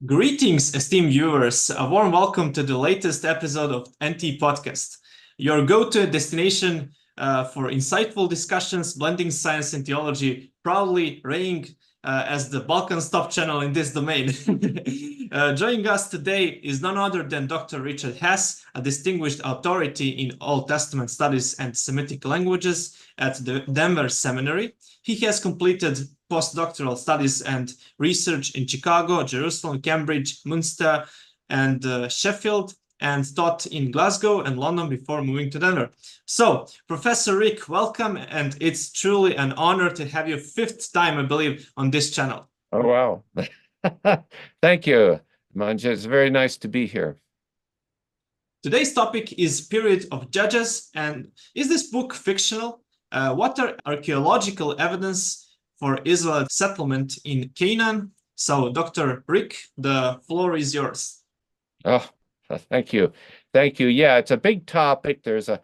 Greetings, esteemed viewers. A warm welcome to the latest episode of NT Podcast, your go-to destination for insightful discussions blending science and theology, proudly reigning as the Balkan's top channel in this domain. Joining us today is none other than Dr. Richard Hess, a distinguished authority in Old Testament studies and Semitic languages at the Denver Seminary. He has completed postdoctoral studies and research in Chicago, Jerusalem, Cambridge, Munster, and Sheffield, and taught in Glasgow and London before moving to Denver. So, Professor Rick, welcome, and it's truly an honor to have you fifth time, I believe, on this channel. Oh, wow. Thank you, Nemanja. It's very nice to be here. Today's topic is Period of Judges, and is this book fictional? What are archaeological evidence for Israelite settlement in Canaan? So, Dr. Rick, the floor is yours. Oh, thank you. Thank you. Yeah, it's a big topic. The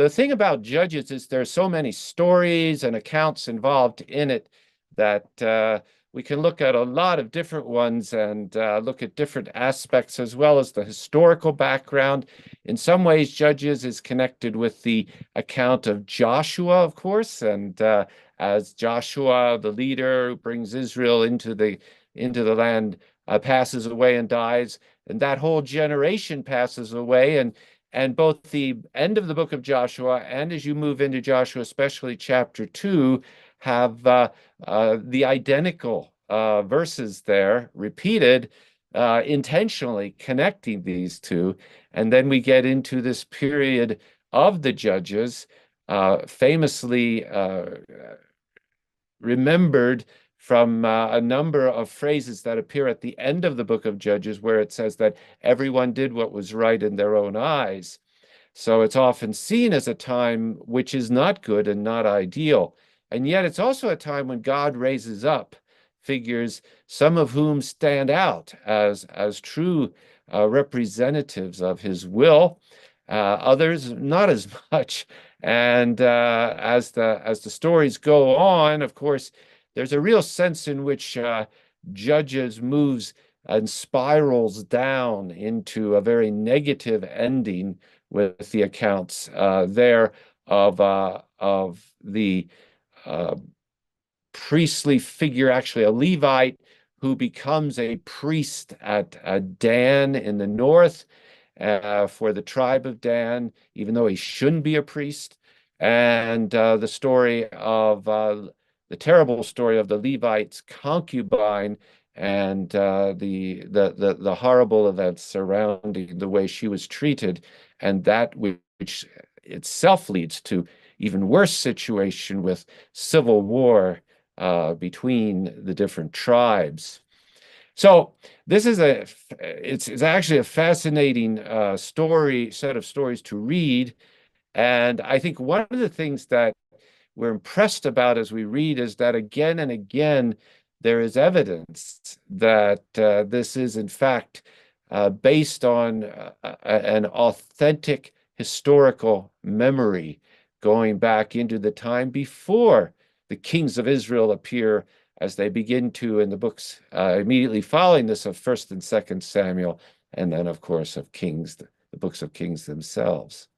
thing about Judges is there's so many stories and accounts involved in it that we can look at a lot of different ones and look at different aspects as well as the historical background. In some ways, Judges is connected with the account of Joshua, of course, and as Joshua, the leader who brings Israel into the land, passes away and dies, and that whole generation passes away, and both the end of the book of Joshua and as you move into Joshua, especially chapter 2, have the identical verses there repeated, intentionally connecting these two. And then we get into this period of the Judges, famously remembered from a number of phrases that appear at the end of the book of Judges, where it says that everyone did what was right in their own eyes. So it's often seen as a time which is not good and not ideal. And yet it's also a time when God raises up figures, some of whom stand out as true representatives of his will, others not as much. And as the stories go on, of course, there's a real sense in which Judges moves and spirals down into a very negative ending with the accounts there of the priestly figure, actually a Levite, who becomes a priest at Dan in the north for the tribe of Dan, even though he shouldn't be a priest. And the story of the terrible story of the Levite's concubine and the horrible events surrounding the way she was treated, and that which itself leads to even worse situation with civil war between the different tribes. So this is it's actually a fascinating set of stories to read. And I think one of the things that we're impressed about as we read is that again and again, there is evidence that this is in fact based on an authentic historical memory going back into the time before the kings of Israel appear, as they begin to in the books immediately following this of 1st and 2nd Samuel, and then of course of Kings, the books of Kings themselves.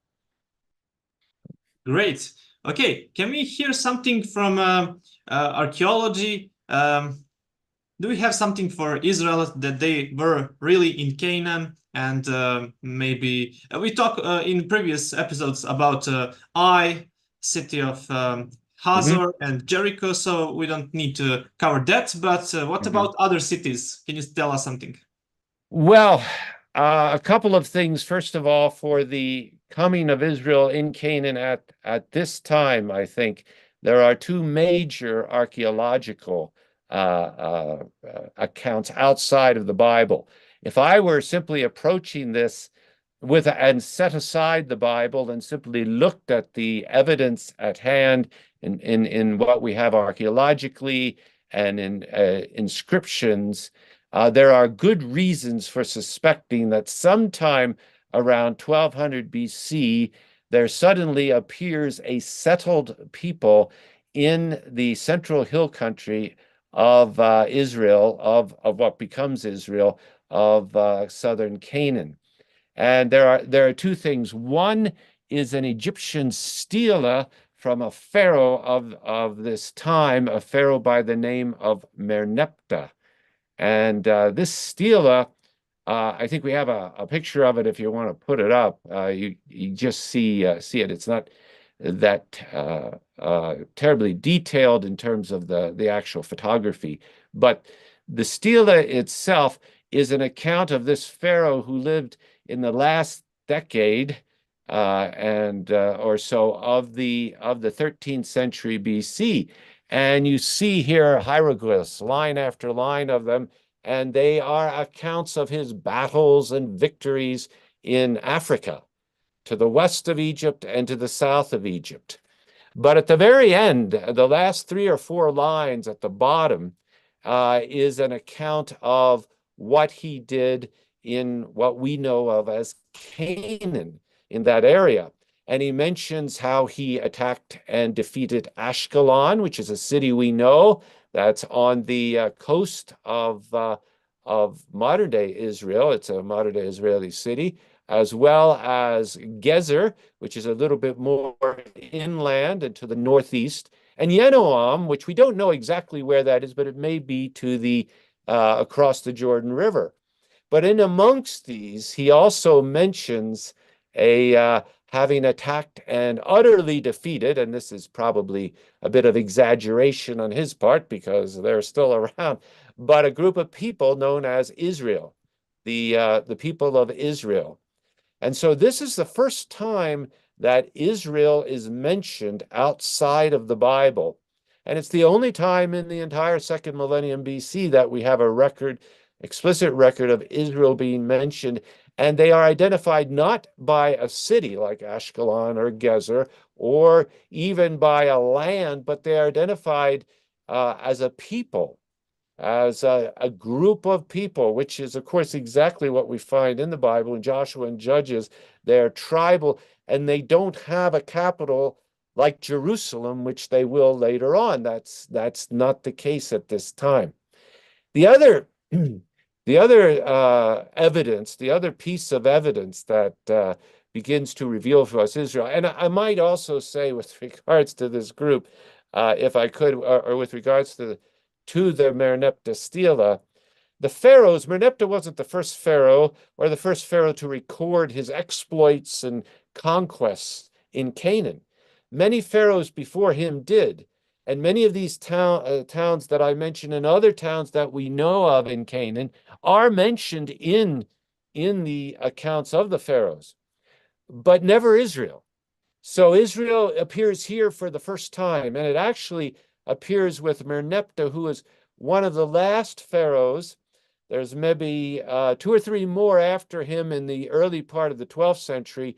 Great. Okay, can we hear something from archaeology? Do we have something for Israel that they were really in Canaan? And maybe we talked in previous episodes about Ai, city of Hazor and Jericho, so we don't need to cover that. But what about other cities? Can you tell us something? Well, a couple of things. First of all, for the coming of Israel in Canaan at this time, I think there are two major archaeological accounts outside of the Bible. If I were simply approaching this and set aside the Bible and simply looked at the evidence at hand in what we have archaeologically and in inscriptions, there are good reasons for suspecting that sometime around 1200 BC, there suddenly appears a settled people in the central hill country of Israel, of what becomes Israel, of southern Canaan. And there are two things. One is an Egyptian stela from a pharaoh of this time, a pharaoh by the name of Merneptah. And this stela, I think we have a picture of it if you want to put it up. You just see it. It's not that terribly detailed in terms of the actual photography, but the stela itself is an account of this pharaoh who lived in the last decade and or so of the 13th century BC. And you see here hieroglyphs, line after line of them, and they are accounts of his battles and victories in Africa, to the west of Egypt and to the south of Egypt. But at the very end, the last 3 or 4 lines at the bottom is an account of what he did in what we know of as Canaan, in that area. And he mentions how he attacked and defeated Ashkelon, which is a city we know that's on the coast of modern-day Israel. It's a modern-day Israeli city, as well as Gezer, which is a little bit more inland and to the northeast, and Yenoam, which we don't know exactly where that is, but it may be to the across the Jordan River. But in amongst these, he also mentions having attacked and utterly defeated, and this is probably a bit of exaggeration on his part because they're still around, but a group of people known as Israel, the people of Israel. And so this is the first time that Israel is mentioned outside of the Bible. And it's the only time in the entire second millennium BC that we have a record, explicit record of Israel being mentioned. And they are identified not by a city like Ashkelon or Gezer, or even by a land, but they are identified as a people, as a group of people, which is, of course, exactly what we find in the Bible in Joshua and Judges. They're tribal, and they don't have a capital like Jerusalem, which they will later on. That's not the case at this time. The other evidence, the other piece of evidence that begins to reveal for us Israel, and I might also say with regards to this group, if I could, or with regards to the Merneptah stela, the pharaohs, Merneptah wasn't the first pharaoh or the first pharaoh to record his exploits and conquests in Canaan. Many pharaohs before him did. And many of these towns that I mentioned and other towns that we know of in Canaan are mentioned in the accounts of the pharaohs, but never Israel. So Israel appears here for the first time, and it actually appears with Merneptah, who is one of the last pharaohs. There's maybe 2 or 3 more after him in the early part of the 12th century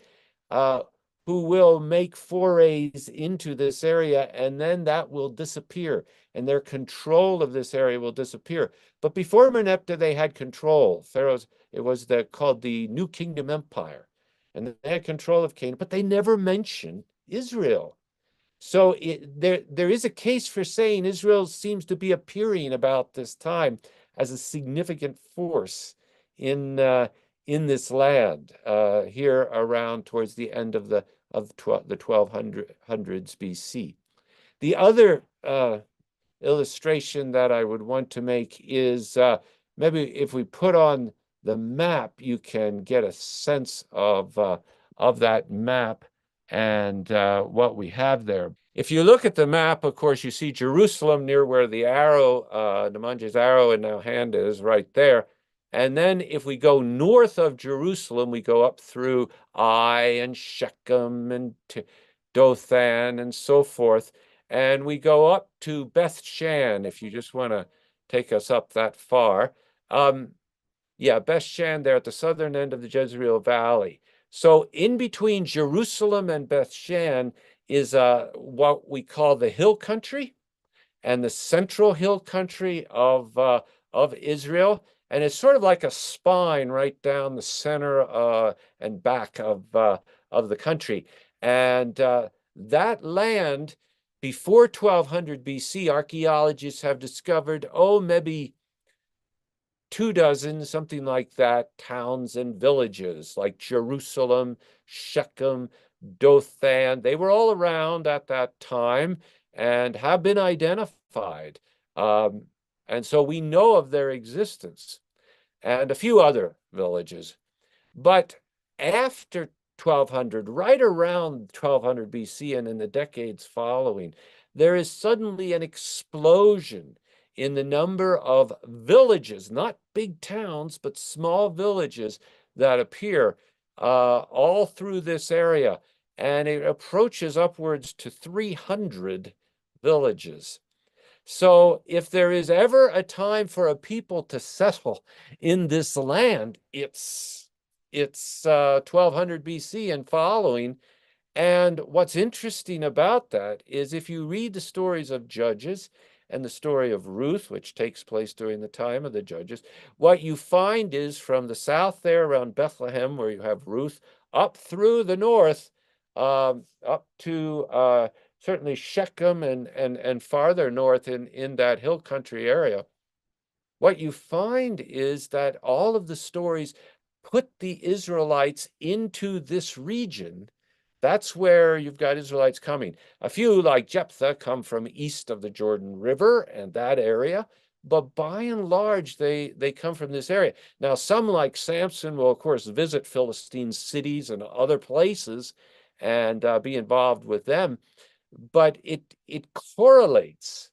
who will make forays into this area, and then that will disappear, and their control of this area will disappear. But before Merneptah, they had control. Pharaohs, it was called the New Kingdom Empire, and they had control of Canaan, but they never mentioned Israel. So there is a case for saying Israel seems to be appearing about this time as a significant force in this land here around towards the end of the 1200s BC. The other illustration that I would want to make is maybe if we put on the map, you can get a sense of that map and what we have there. If you look at the map, of course, you see Jerusalem near where the arrow, Nemanja's arrow and now hand is right there. And then if we go north of Jerusalem, we go up through Ai and Shechem and Dothan and so forth. And we go up to Beth Shan, if you just want to take us up that far. Yeah, Beth Shan there at the southern end of the Jezreel Valley. So in between Jerusalem and Beth Shan is what we call the hill country and the central hill country of Israel. And it's sort of like a spine right down the center and back of the country. And that land before 1200 BC, archaeologists have discovered, maybe 24, something like that, towns and villages like Jerusalem, Shechem, Dothan. They were all around at that time and have been identified. And so we know of their existence, and a few other villages. But after 1200, right around 1200 BC and in the decades following, there is suddenly an explosion in the number of villages, not big towns, but small villages that appear all through this area. And it approaches upwards to 300 villages. So if there is ever a time for a people to settle in this land, it's 1200 BC and following. And what's interesting about that is if you read the stories of Judges and the story of Ruth, which takes place during the time of the Judges, what you find is from the south there around Bethlehem, where you have Ruth, up through the north, up to certainly Shechem and farther north in that hill country area, what you find is that all of the stories put the Israelites into this region. That's where you've got Israelites coming. A few, like Jephthah, come from east of the Jordan River and that area, but by and large, they come from this area. Now, some, like Samson, will, of course, visit Philistine cities and other places and be involved with them, but it correlates.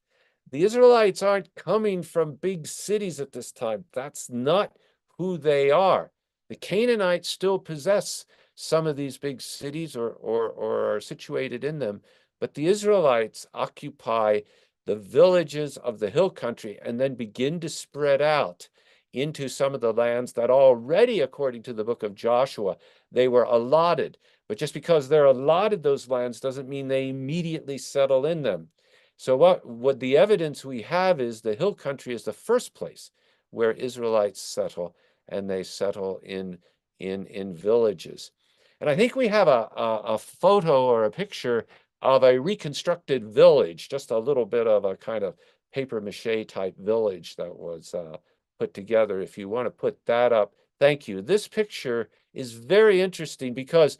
The Israelites aren't coming from big cities at this time. That's not who they are. The Canaanites still possess some of these big cities or are situated in them, but the Israelites occupy the villages of the hill country and then begin to spread out into some of the lands that already, according to the book of Joshua, they were allotted. But just because they're allotted those lands doesn't mean they immediately settle in them. So what the evidence we have is the hill country is the first place where Israelites settle, and they settle in villages. And I think we have a photo or a picture of a reconstructed village, just a little bit of a kind of paper mache type village that was put together. If you want to put that up, thank you. This picture is very interesting because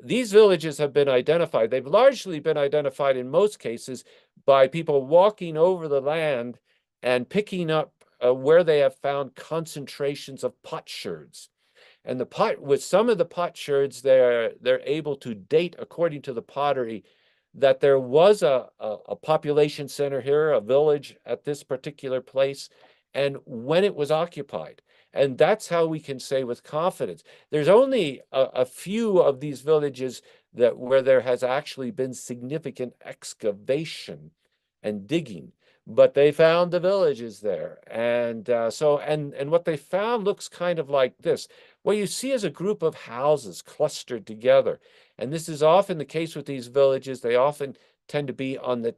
these villages have been identified. They've largely been identified in most cases by people walking over the land and picking up where they have found concentrations of potsherds. And with some of the potsherds, they're able to date, according to the pottery, that there was a population center here, a village at this particular place, and when it was occupied. And that's how we can say with confidence. There's only a few of these villages where there has actually been significant excavation and digging, but they found the villages there. And and what they found looks kind of like this. What you see is a group of houses clustered together. And this is often the case with these villages. They often tend to be on the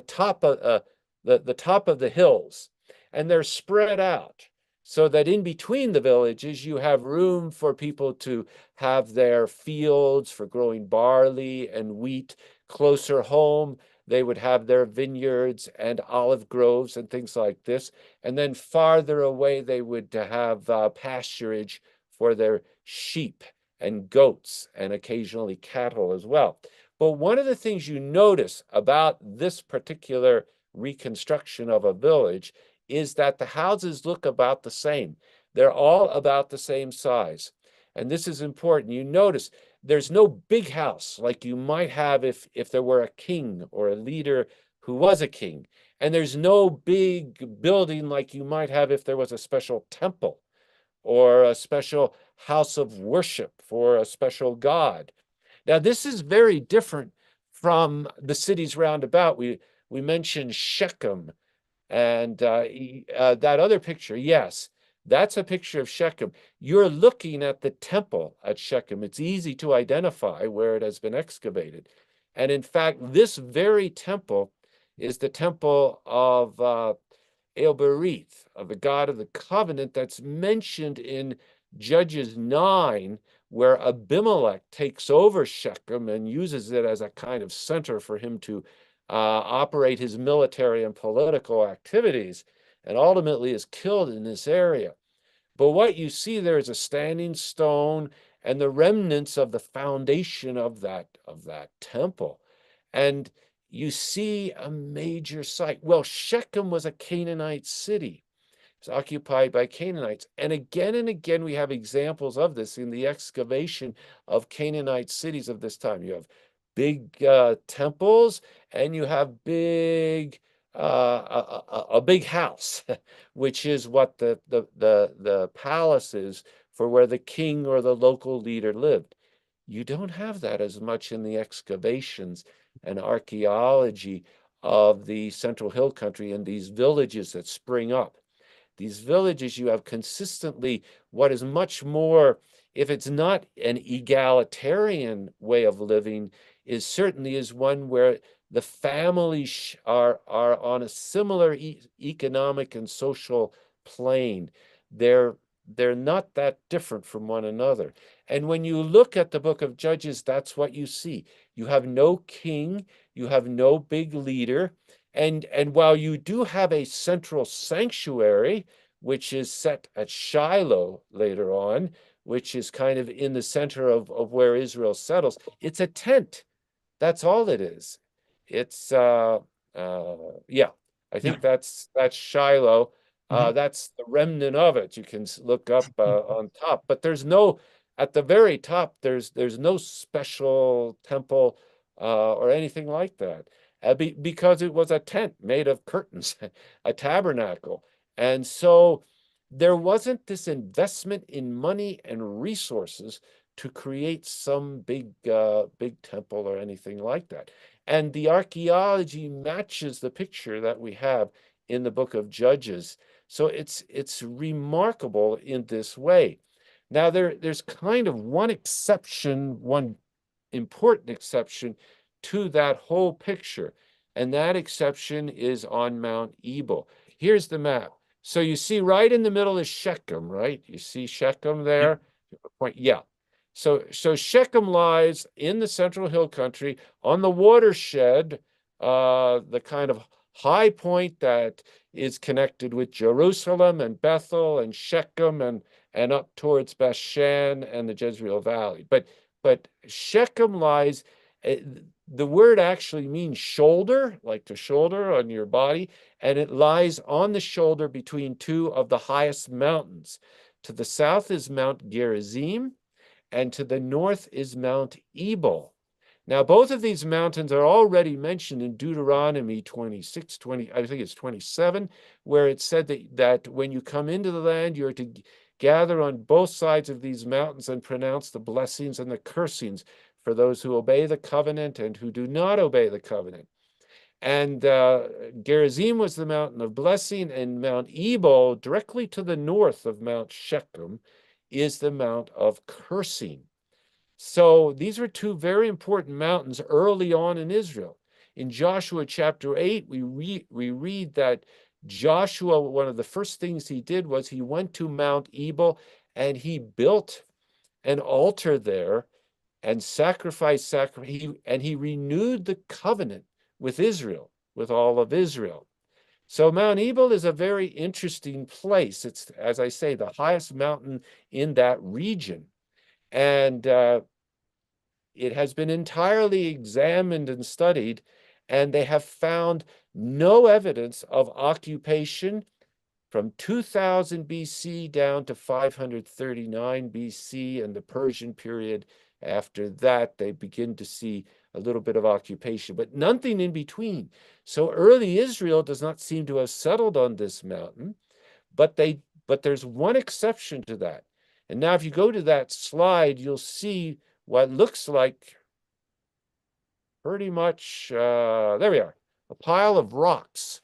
top of the top of the hills, and they're spread out so that in between the villages, you have room for people to have their fields for growing barley and wheat. Closer home, they would have their vineyards and olive groves and things like this. And then farther away, they would have pasturage for their sheep and goats and occasionally cattle as well. But one of the things you notice about this particular reconstruction of a village is that the houses look about the same. They're all about the same size. And this is important. You notice there's no big house like you might have if there were a king or a leader who was a king. And there's no big building like you might have if there was a special temple or a special house of worship for a special god. Now, this is very different from the cities round about. We mentioned Shechem. And that other picture, yes, that's a picture of Shechem. You're looking at the temple at Shechem. It's easy to identify where it has been excavated. And in fact, this very temple is the temple of El-Berith, of the God of the covenant, that's mentioned in Judges 9, where Abimelech takes over Shechem and uses it as a kind of center for him to operate his military and political activities, and ultimately is killed in this area. But what you see there is a standing stone and the remnants of the foundation of that temple. And you see a major site. Well, Shechem was a Canaanite city. It was occupied by Canaanites. And again, we have examples of this in the excavation of Canaanite cities of this time. You have big temples, and you have a big house, which is what the palace is for where the king or the local leader lived. You don't have that as much in the excavations and archaeology of the Central Hill Country and these villages that spring up. These villages, you have consistently what is much more, if it's not an egalitarian way of living, is certainly is one where the families are on a similar economic and social plane. They're not that different from one another. And when you look at the book of Judges, that's what you see. You have no king, you have no big leader. And while you do have a central sanctuary, which is set at Shiloh later on, which is kind of in the center of where Israel settles, it's a tent. That's all it is. It's yeah, I think that's Shiloh. That's the remnant of it. You can look up on top, but there's no, at the very top, there's no special temple or anything like that, because it was a tent made of curtains, a tabernacle. And so there wasn't this investment in money and resources to create some big temple or anything like that. And the archaeology matches the picture that we have in the book of Judges. So it's remarkable in this way. Now there's kind of one exception, one important exception to that whole picture, and that exception is on Mount Ebal. Here's the map. So you see right in the middle is Shechem, right? You see Shechem there? Point, yeah. So Shechem lies in the Central Hill Country on the watershed, the kind of high point that is connected with Jerusalem and Bethel and Shechem and up towards Bethshan and the Jezreel Valley. But Shechem lies, the word actually means shoulder, like to shoulder on your body, and it lies on the shoulder between two of the highest mountains. To the south is Mount Gerizim, and to the north is Mount Ebal. Now, both of these mountains are already mentioned in Deuteronomy 26, 20, I think it's 27, where it said that when you come into the land, you're to gather on both sides of these mountains and pronounce the blessings and the cursings for those who obey the covenant and who do not obey the covenant. And Gerizim was the mountain of blessing, and Mount Ebal, directly to the north of Mount Shechem, is the Mount of cursing. So these were two very important mountains early on in Israel. In Joshua chapter 8, we read that Joshua, one of the first things he did was he went to Mount Ebal and he built an altar there and sacrificed, and he renewed the covenant with Israel, with all of Israel. So Mount Ebal is a very interesting place. It's, as I say, the highest mountain in that region. And it has been entirely examined and studied, and they have found no evidence of occupation from 2000 BC down to 539 BC and the Persian period. After that, they begin to see a little bit of occupation, but nothing in between. So early Israel does not seem to have settled on this mountain, but there's one exception to that. And now if you go to that slide, you'll see what looks like pretty much, there we are, a pile of rocks.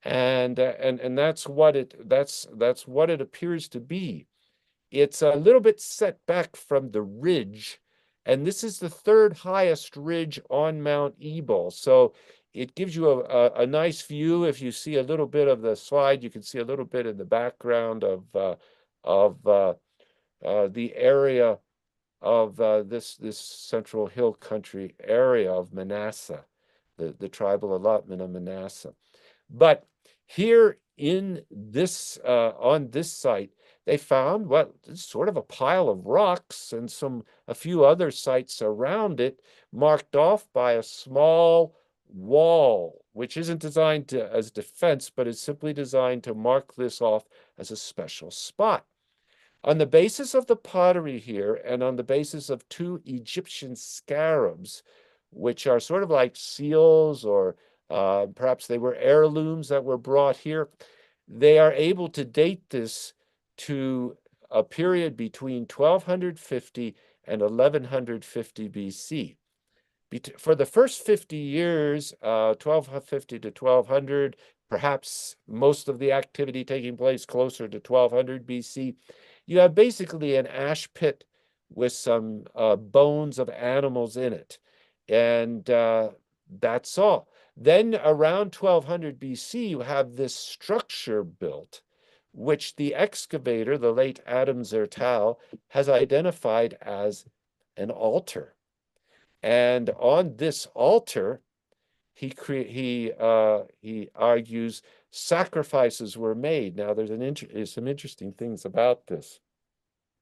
And that's what it appears to be. It's a little bit set back from the ridge, and this is the third highest ridge on Mount Ebal. So it gives you a nice view. If you see a little bit of the slide, you can see a little bit in the background of the area of this central hill country area of Manasseh, the tribal allotment of Manasseh. But here in this on this site, they found what sort of a pile of rocks and a few other sites around it, marked off by a small wall, which isn't designed as defense, but is simply designed to mark this off as a special spot. On the basis of the pottery here, and on the basis of two Egyptian scarabs, which are sort of like seals, or perhaps they were heirlooms that were brought here, they are able to date this to a period between 1250 and 1150 BC. For the first 50 years, 1250 to 1200, perhaps most of the activity taking place closer to 1200 BC, you have basically an ash pit with some bones of animals in it. And that's all. Then around 1200 BC, you have this structure built, which the excavator, the late Adam Zertal, has identified as an altar. And on this altar, he argues sacrifices were made. Now, there's some interesting things about this.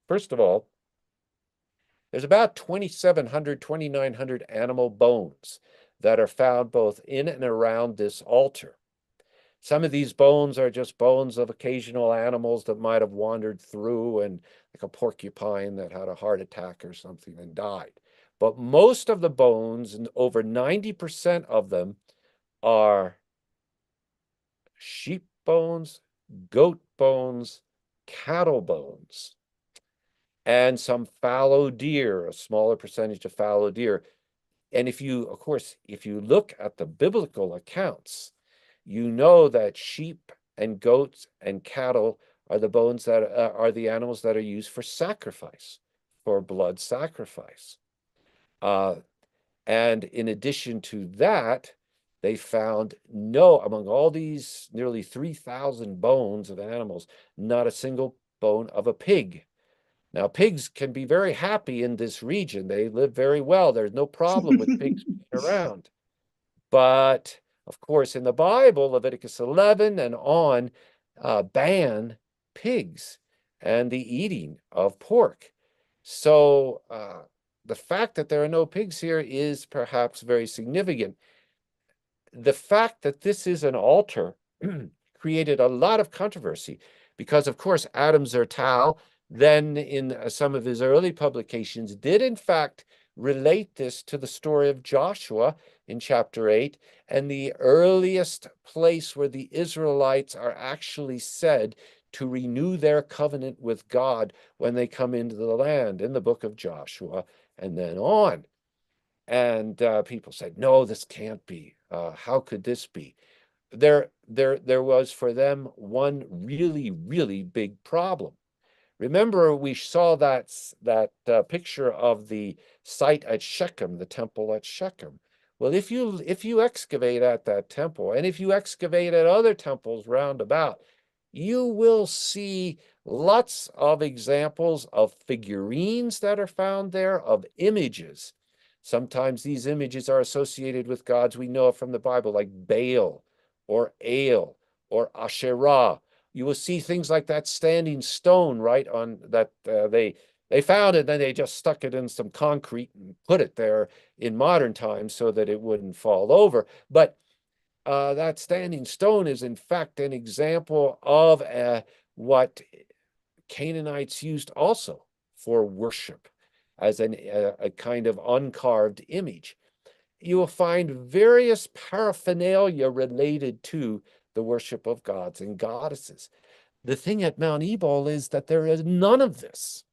First of all, there's about 2,700, 2,900 animal bones that are found both in and around this altar. Some of these bones are just bones of occasional animals that might have wandered through, and like a porcupine that had a heart attack or something and died. But most of the bones, and over 90% of them, are sheep bones, goat bones, cattle bones, and some fallow deer, a smaller percentage of fallow deer. And if you look at the biblical accounts, you know that sheep and goats and cattle are the bones that are the animals that are used for sacrifice, for blood sacrifice. And in addition to that, they found among all these nearly 3,000 bones of animals, not a single bone of a pig. Now, pigs can be very happy in this region. They live very well. There's no problem with pigs being around. But, of course, in the Bible, Leviticus 11 and on, ban pigs and the eating of pork. So the fact that there are no pigs here is perhaps very significant. The fact that this is an altar created a lot of controversy because, of course, Adam Zertal, then in some of his early publications, did in fact relate this to the story of Joshua in chapter 8, and the earliest place where the Israelites are actually said to renew their covenant with God when they come into the land, in the book of Joshua, and then on. And people said, no, this can't be. How could this be? There was for them one really, really big problem. Remember, we saw that picture of the site at Shechem, the temple at Shechem. Well, if you excavate at that temple, and if you excavate at other temples round about, you will see lots of examples of figurines that are found there, of images. Sometimes these images are associated with gods we know from the Bible, like Baal or El or Asherah. You will see things like that standing stone, right, on that they found it, and then they just stuck it in some concrete and put it there in modern times so that it wouldn't fall over. But that standing stone is in fact an example of what Canaanites used also for worship, as a kind of uncarved image. You will find various paraphernalia related to the worship of gods and goddesses. The thing at Mount Ebal is that there is none of this.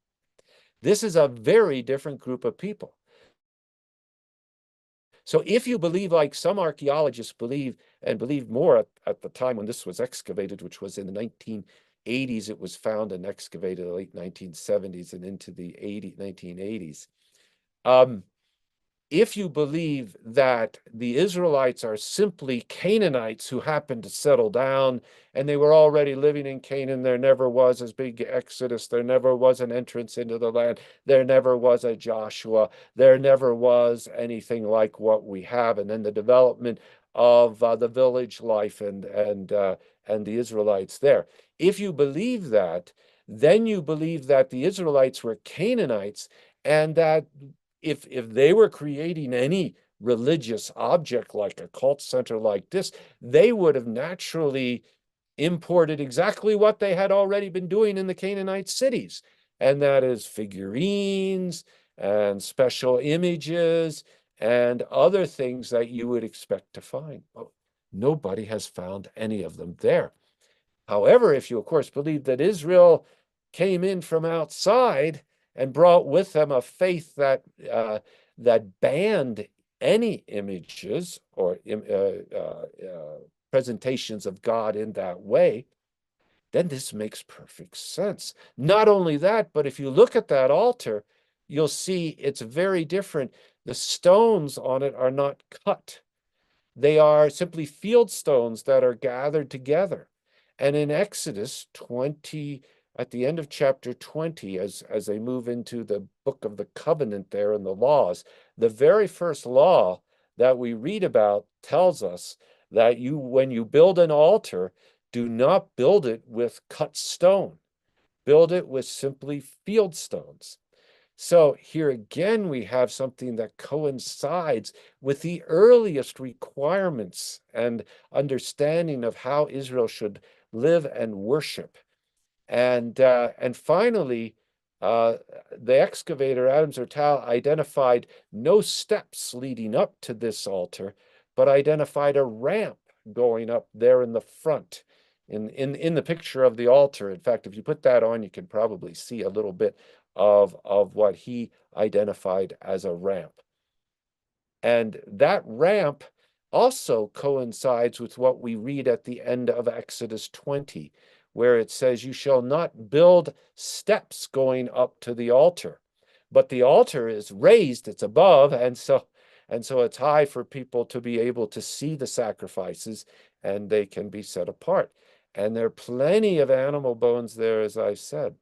This is a very different group of people. So if you believe, like some archaeologists believe, and believed more at the time when this was excavated, which was in the 1980s, it was found and excavated in the late 1970s and into the 1980s. if you believe that the Israelites are simply Canaanites who happened to settle down and they were already living in Canaan, there never was a big exodus, there never was an entrance into the land, there never was a Joshua, there never was anything like what we have, and then the development of the village life and the Israelites there. If you believe that, then you believe that the Israelites were Canaanites, and that if they were creating any religious object like a cult center like this, they would have naturally imported exactly what they had already been doing in the Canaanite cities, and that is figurines and special images and other things that you would expect to find. Well, nobody has found any of them there. However, if you, of course, believe that Israel came in from outside and brought with them a faith that banned any images or presentations of God in that way, then this makes perfect sense. Not only that, but if you look at that altar, you'll see it's very different. The stones on it are not cut. They are simply field stones that are gathered together. And in Exodus 20, at the end of chapter 20, as they move into the book of the covenant there and the laws, the very first law that we read about tells us that when you build an altar, do not build it with cut stone. Build it with simply field stones. So here again, we have something that coincides with the earliest requirements and understanding of how Israel should live and worship. And finally, the excavator, Adam Zertal, identified no steps leading up to this altar, but identified a ramp going up there in the front. In the picture of the altar. In fact, if you put that on, you can probably see a little bit of what he identified as a ramp. And that ramp also coincides with what we read at the end of Exodus 20, where it says, "You shall not build steps going up to the altar." But the altar is raised, it's above, and so it's high for people to be able to see the sacrifices, and they can be set apart. And there are plenty of animal bones there, as I said.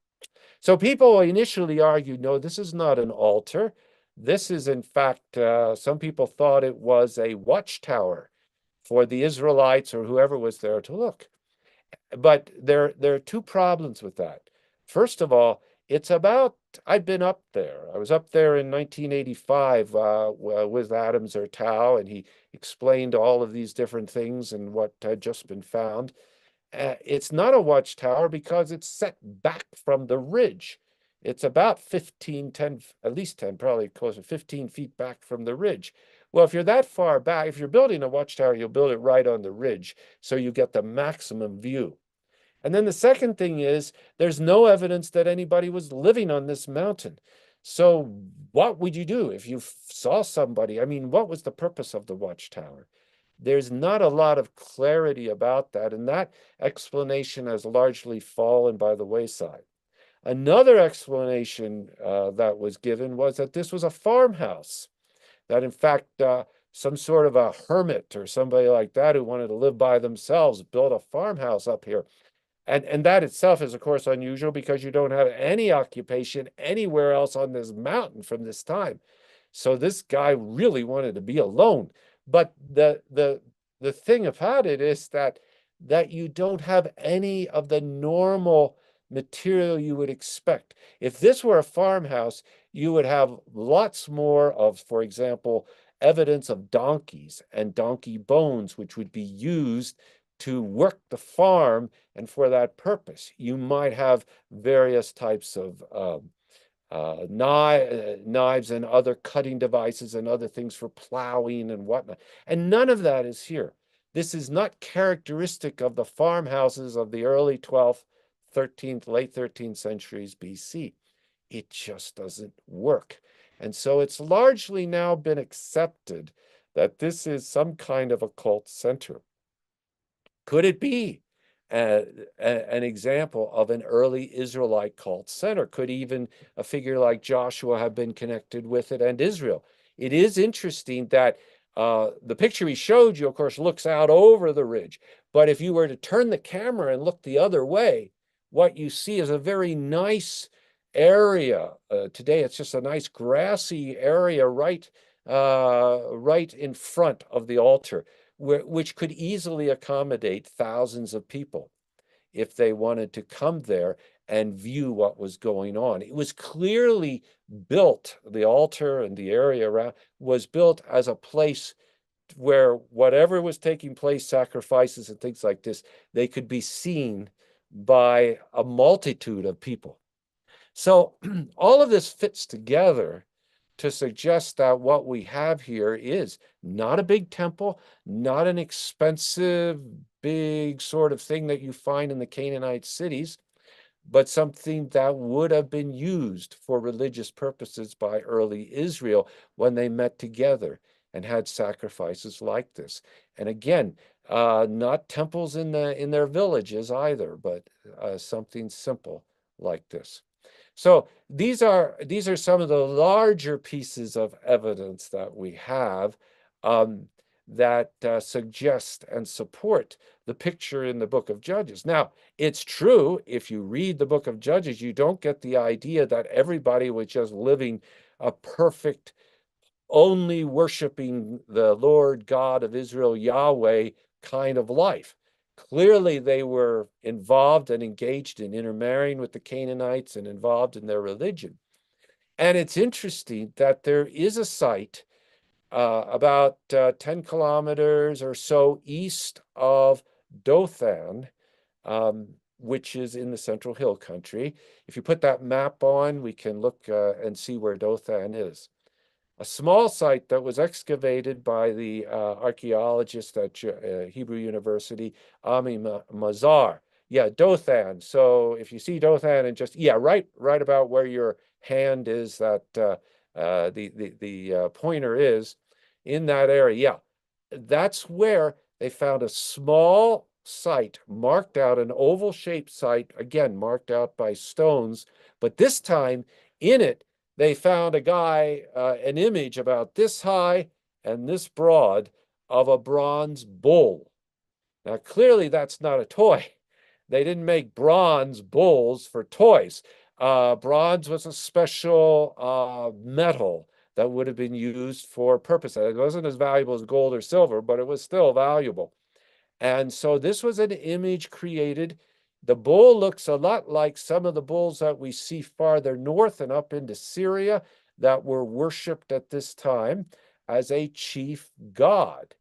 So people initially argued, no, this is not an altar. This is, in fact, some people thought it was a watchtower for the Israelites or whoever was there to look. But there are two problems with that. First of all, I've been up there. I was up there in 1985 with Adam Zertal, and he explained all of these different things and what had just been found. It's not a watchtower because it's set back from the ridge. It's about 10, at least 10, probably closer to 15 feet back from the ridge. Well, if you're that far back, if you're building a watchtower, you'll build it right on the ridge, so you get the maximum view. And then the second thing is, there's no evidence that anybody was living on this mountain. So what would you do if you saw somebody? I mean, what was the purpose of the watchtower? There's not a lot of clarity about that, and that explanation has largely fallen by the wayside. Another explanation that was given was that this was a farmhouse, that in fact some sort of a hermit or somebody like that who wanted to live by themselves built a farmhouse up here. And that itself is, of course, unusual because you don't have any occupation anywhere else on this mountain from this time. So this guy really wanted to be alone. But the thing about it is that you don't have any of the normal material you would expect. If this were a farmhouse, you would have lots more of, for example, evidence of donkeys and donkey bones, which would be used to work the farm, and for that purpose. You might have various types of knives and other cutting devices and other things for plowing and whatnot. And none of that is here. This is not characteristic of the farmhouses of the early 12th, 13th, late 13th centuries BC. It just doesn't work. And so it's largely now been accepted that this is some kind of a cult center. Could it be an example of an early Israelite cult center? Could even a figure like Joshua have been connected with it and Israel? It is interesting that the picture he showed you, of course, looks out over the ridge. But if you were to turn the camera and look the other way, what you see is a very nice area. Today, it's just a nice grassy area right in front of the altar, which could easily accommodate thousands of people if they wanted to come there and view what was going on. It was clearly built, the altar and the area around was built as a place where whatever was taking place, sacrifices and things like this, they could be seen by a multitude of people. So all of this fits together to suggest that what we have here is not a big temple, not an expensive, big sort of thing that you find in the Canaanite cities, but something that would have been used for religious purposes by early Israel when they met together and had sacrifices like this. And again, not temples in their villages either, but something simple like this. So these are some of the larger pieces of evidence that we have that suggest and support the picture in the book of Judges. Now, it's true, if you read the book of Judges, you don't get the idea that everybody was just living a perfect, only worshiping the Lord God of Israel, Yahweh kind of life. Clearly, they were involved and engaged in intermarrying with the Canaanites and involved in their religion. And it's interesting that there is a site about 10 kilometers or so east of Dothan, which is in the Central Hill Country. If you put that map on, we can look and see where Dothan is. A small site that was excavated by the archaeologist at Hebrew University, Ami Mazar. Yeah, Dothan. So if you see Dothan and just, yeah, right about where your hand is, that the pointer is, in that area. Yeah, that's where they found a small site marked out, an oval-shaped site, again, marked out by stones, but this time in it, they found an image about this high and this broad of a bronze bull. Now, clearly that's not a toy. They didn't make bronze bulls for toys. Bronze was a special metal that would have been used for purposes. It wasn't as valuable as gold or silver, but it was still valuable. And so this was an image created. The bull looks a lot like some of the bulls that we see farther north and up into Syria that were worshipped at this time as a chief god.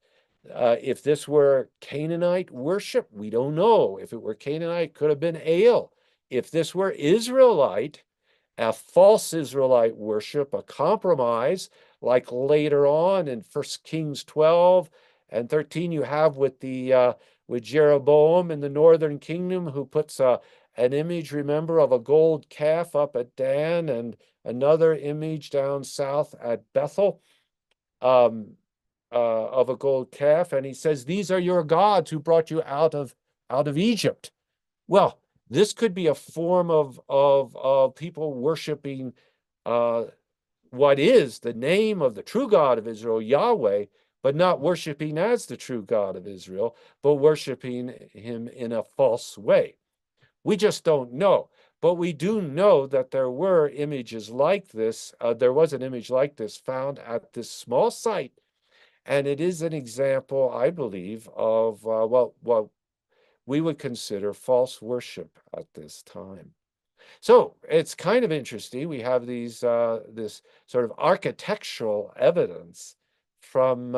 If this were Canaanite worship, we don't know. If it were Canaanite, it could have been Ale. If this were Israelite, a false Israelite worship, a compromise, like later on in 1 Kings 12 and 13, you have with Jeroboam in the northern kingdom, who puts an image, remember, of a gold calf up at Dan and another image down south at Bethel of a gold calf. And he says, these are your gods who brought you out of Egypt. Well, this could be a form of people worshiping what is the name of the true God of Israel, Yahweh, but not worshiping as the true God of Israel, but worshiping him in a false way. We just don't know. But we do know that there were images like this. There was an image like this found at this small site. And it is an example, I believe, of what we would consider false worship at this time. So it's kind of interesting. We have this sort of architectural evidence from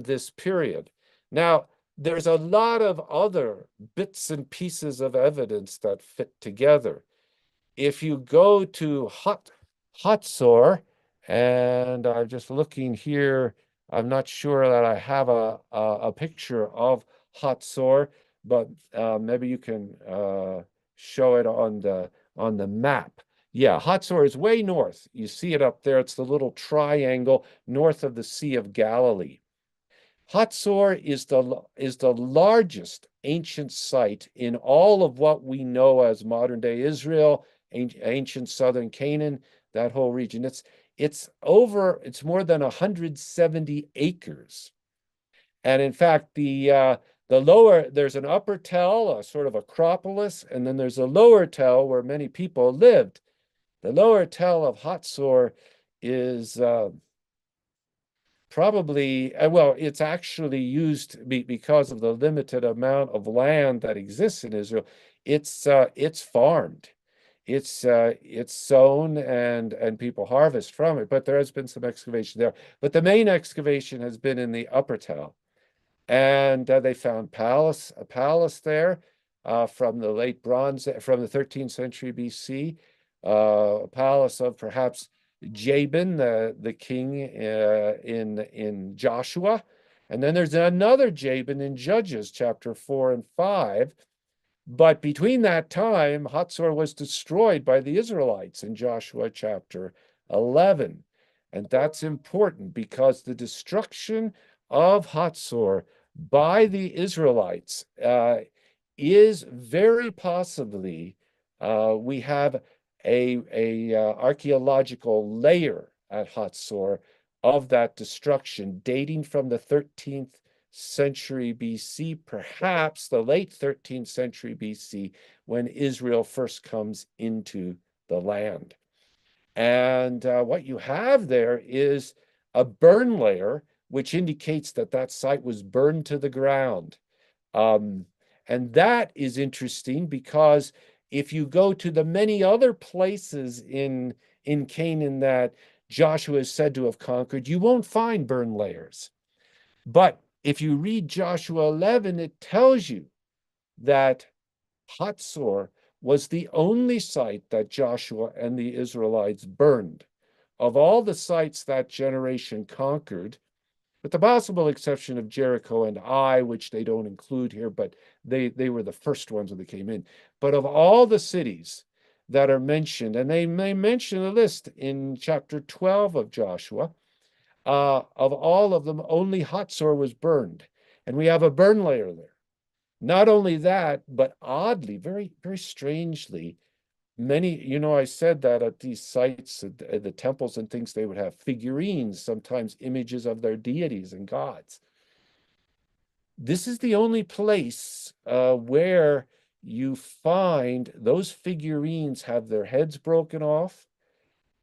this period. Now, there's a lot of other bits and pieces of evidence that fit together. If you go to Hatzor, and I'm just looking here, I'm not sure that I have a picture of Hatzor, but maybe you can show it on the map. Yeah, Hatzor is way north. You see it up there. It's the little triangle north of the Sea of Galilee. Hatzor is the largest ancient site in all of what we know as modern-day Israel, ancient southern Canaan, that whole region. It's more than 170 acres. And in fact, the lower, there's an upper tell, a sort of acropolis, and then there's a lower tell where many people lived. The lower tell of Hatzor is probably, well, it's actually used because of the limited amount of land that exists in Israel. It's farmed. It's sown and people harvest from it, but there has been some excavation there. But the main excavation has been in the upper tell. And they found a palace there from the late Bronze, from the 13th century BC, a palace of perhaps Jabin, the king in Joshua. And then there's another Jabin in Judges chapter 4 and 5. But between that time, Hatzor was destroyed by the Israelites in Joshua chapter 11. And that's important because the destruction of Hatzor by the Israelites is very possibly, we have a archaeological layer at Hatzor of that destruction dating from the 13th century BC, perhaps the late 13th century BC, when Israel first comes into the land. And what you have there is a burn layer, which indicates that that site was burned to the ground. And that is interesting because if you go to the many other places in Canaan that Joshua is said to have conquered, you won't find burn layers. But if you read Joshua 11, it tells you that Hatzor was the only site that Joshua and the Israelites burned. Of all the sites that generation conquered, with the possible exception of Jericho and Ai, which they don't include here, but they were the first ones when they came in. But of all the cities that are mentioned, and they may mention a list in chapter 12 of Joshua, of all of them, only Hatzor was burned. And we have a burn layer there. Not only that, but oddly, very, very strangely, many, I said that at these sites, the temples and things, they would have figurines, sometimes images of their deities and gods. This is the only place where you find those figurines have their heads broken off.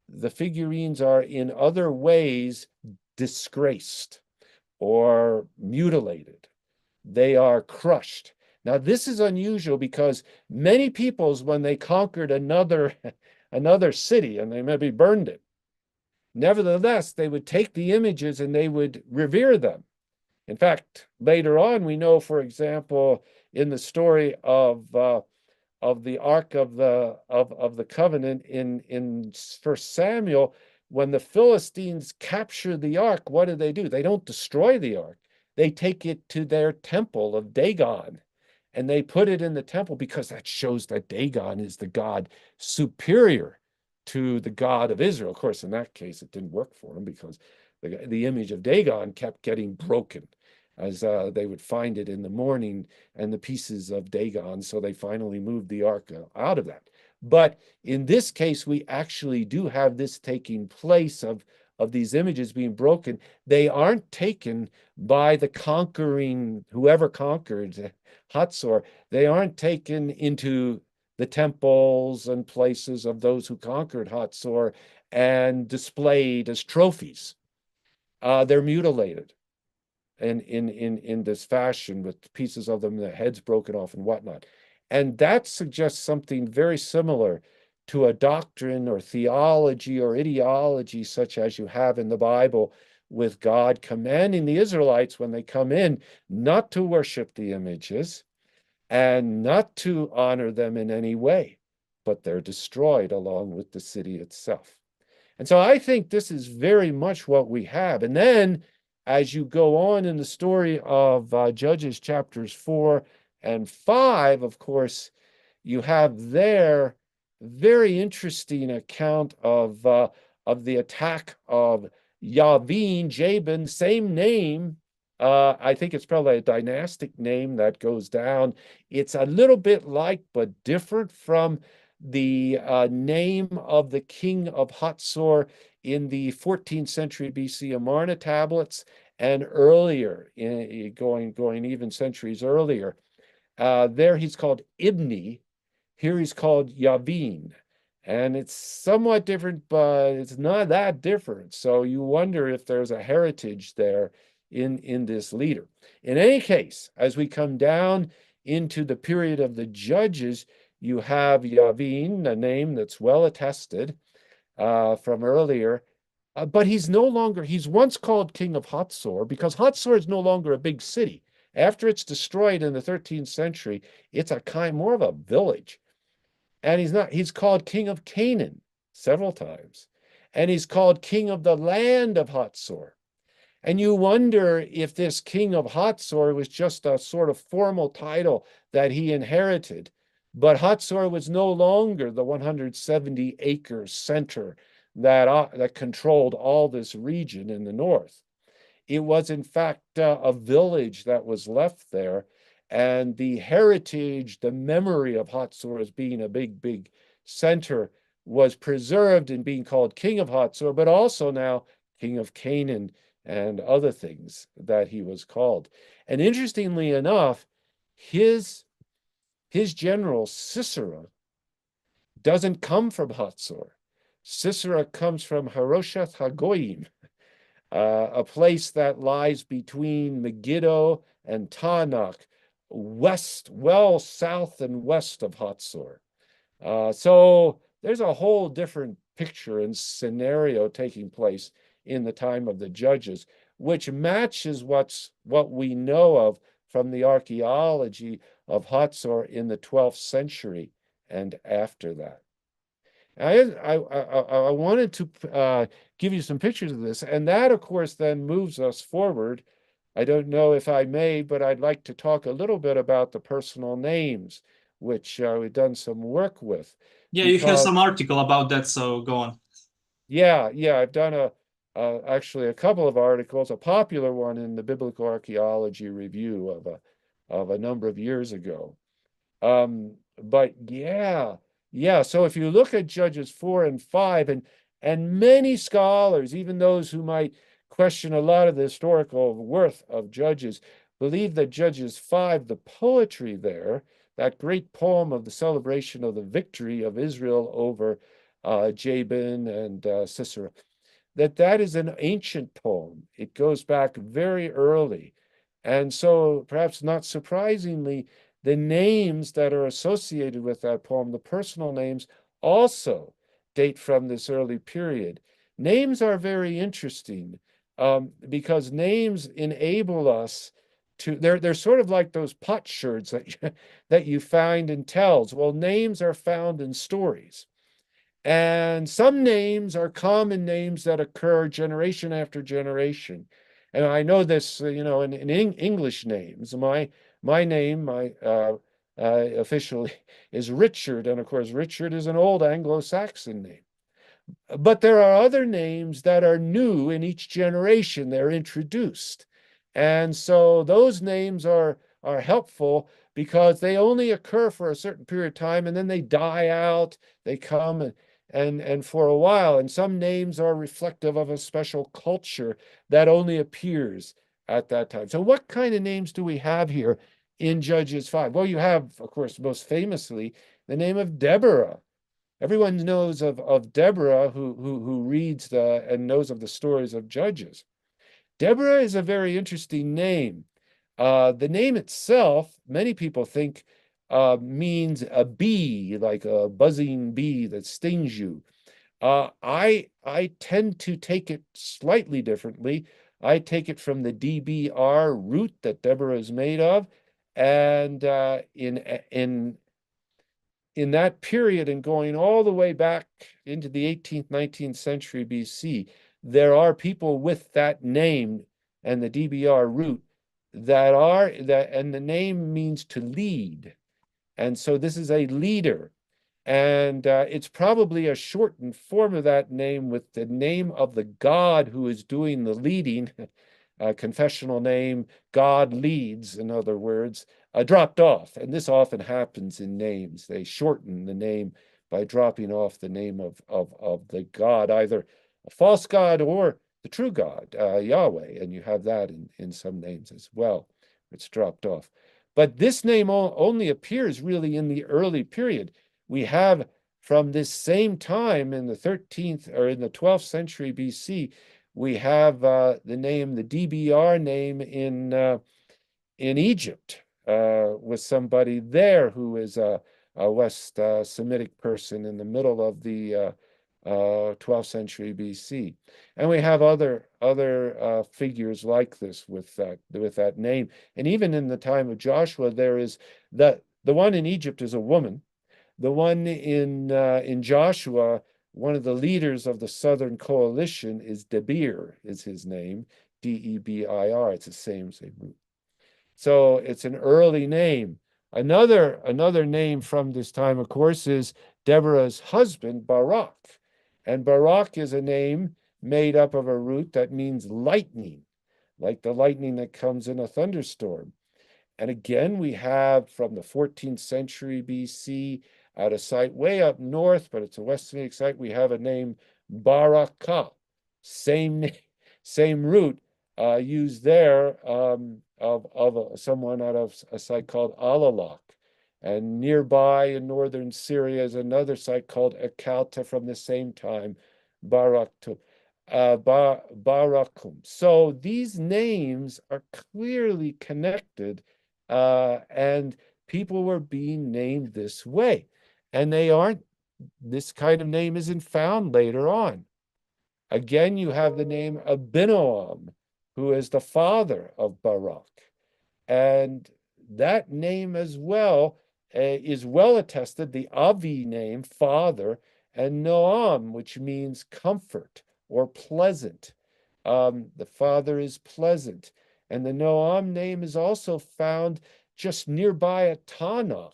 The figurines are in other ways disgraced or mutilated. They are crushed. Now, this is unusual because many peoples, when they conquered another city and they maybe burned it, nevertheless, they would take the images and they would revere them. In fact, later on, we know, for example, in the story of the Ark of the Covenant in 1 Samuel, when the Philistines capture the Ark, what do? They don't destroy the Ark. They take it to their temple of Dagon, and they put it in the temple because that shows that Dagon is the god superior to the God of Israel. Of course, in that case, it didn't work for him because the image of Dagon kept getting broken as they would find it in the morning and the pieces of Dagon. So they finally moved the ark out of that. But in this case, we actually do have this taking place of these images being broken. They aren't taken by the conquering, whoever conquered Hatzor. They aren't taken into the temples and places of those who conquered Hatzor and displayed as trophies. They're mutilated and in this fashion with pieces of them, the heads broken off and whatnot. And that suggests something very similar to a doctrine or theology or ideology such as you have in the Bible, with God commanding the Israelites when they come in not to worship the images and not to honor them in any way, but they're destroyed along with the city itself. And so I think this is very much what we have. And then as you go on in the story of Judges chapters 4 and 5, of course, you have there very interesting account of the attack of Yavin, Jabin, same name. I think it's probably a dynastic name that goes down. It's a little bit like, but different from the name of the king of Hatzor in the 14th century BC Amarna tablets and earlier, going even centuries earlier. There he's called Ibni. Here he's called Yavin. And it's somewhat different, but it's not that different. So you wonder if there's a heritage there in this leader. In any case, as we come down into the period of the judges, you have Yavin, a name that's well attested from earlier. But he's no longer, he's once called king of Hatzor because Hatzor is no longer a big city. After it's destroyed in the 13th century, it's a kind more of a village. And he's called king of Canaan several times. And he's called king of the land of Hatzor. And you wonder if this king of Hatzor was just a sort of formal title that he inherited. But Hatzor was no longer the 170-acre center that controlled all this region in the north. It was, in fact, a village that was left there. And the heritage, the memory of Hatzor as being a big, big center was preserved in being called king of Hatzor, but also now king of Canaan and other things that he was called. And interestingly enough, his general Sisera doesn't come from Hatzor. Sisera comes from Haroshath Hagoyim, a place that lies between Megiddo and Tanakh, well south and west of Hatzor. So there's a whole different picture and scenario taking place in the time of the judges, which matches what we know of from the archaeology of Hatzor in the 12th century and after that. I wanted to give you some pictures of this, and that, of course, then moves us forward. I don't know if I may, but I'd like to talk a little bit about the personal names, which we've done some work with. Yeah, you have some article about that, so go on. Yeah, I've done actually a couple of articles, a popular one in the Biblical Archaeology Review of a number of years ago. But yeah. So if you look at Judges 4 and 5, and many scholars, even those who might question a lot of the historical worth of Judges, believe that Judges 5, the poetry there, that great poem of the celebration of the victory of Israel over Jabin and Sisera, that is an ancient poem. It goes back very early. And so perhaps not surprisingly, the names that are associated with that poem, the personal names, also date from this early period. Names are very interesting because names enable us to, they're sort of like those potsherds that you find in tells. Well, names are found in stories. And some names are common names that occur generation after generation. And I know this, in English names. My name, officially is Richard, and of course, Richard is an old Anglo-Saxon name. But there are other names that are new in each generation. They're introduced. And so those names are helpful because they only occur for a certain period of time and then they die out, they come and for a while. And some names are reflective of a special culture that only appears at that time. So what kind of names do we have here in Judges 5? Well, you have, of course, most famously, the name of Deborah. Everyone knows of Deborah who reads and knows of the stories of Judges. Deborah is a very interesting name. The name itself, many people think, means a bee, like a buzzing bee that stings you. I tend to take it slightly differently. I take it from the DBR root that Deborah is made of, and in that period and going all the way back into the 18th, 19th century BC, there are people with that name and the DBR root and the name means to lead. And so this is a leader. And it's probably a shortened form of that name with the name of the god who is doing the leading, confessional name, God leads, in other words, dropped off. And this often happens in names. They shorten the name by dropping off the name of the god, either a false god or the true God, Yahweh, and you have that in some names as well. It's dropped off. But this name only appears really in the early period. We have from this same time in the 13th or in the 12th century BC, we have the name, the DBR name in Egypt with somebody there who is a West Semitic person in the middle of the 12th century BC. And we have other figures like this with that name. And even in the time of Joshua, there is the one in Egypt is a woman. The one in Joshua, one of the leaders of the Southern Coalition is Debir, is his name, Debir. It's the same root. So it's an early name. Another name from this time, of course, is Deborah's husband, Barak. And Barak is a name made up of a root that means lightning, like the lightning that comes in a thunderstorm. And again, we have from the 14th century BC at a site way up north, but it's a West Semitic site, we have a name Baraka, same root used there of someone out of a site called Alalak. And nearby in northern Syria is another site called Ekalta from the same time, Barakum. So these names are clearly connected, and people were being named this way. And this kind of name isn't found later on. Again, you have the name Abinoam, who is the father of Barak. And that name as well is well attested, the Avi name, father, and Noam, which means comfort or pleasant. The father is pleasant. And the Noam name is also found just nearby at Tanakh,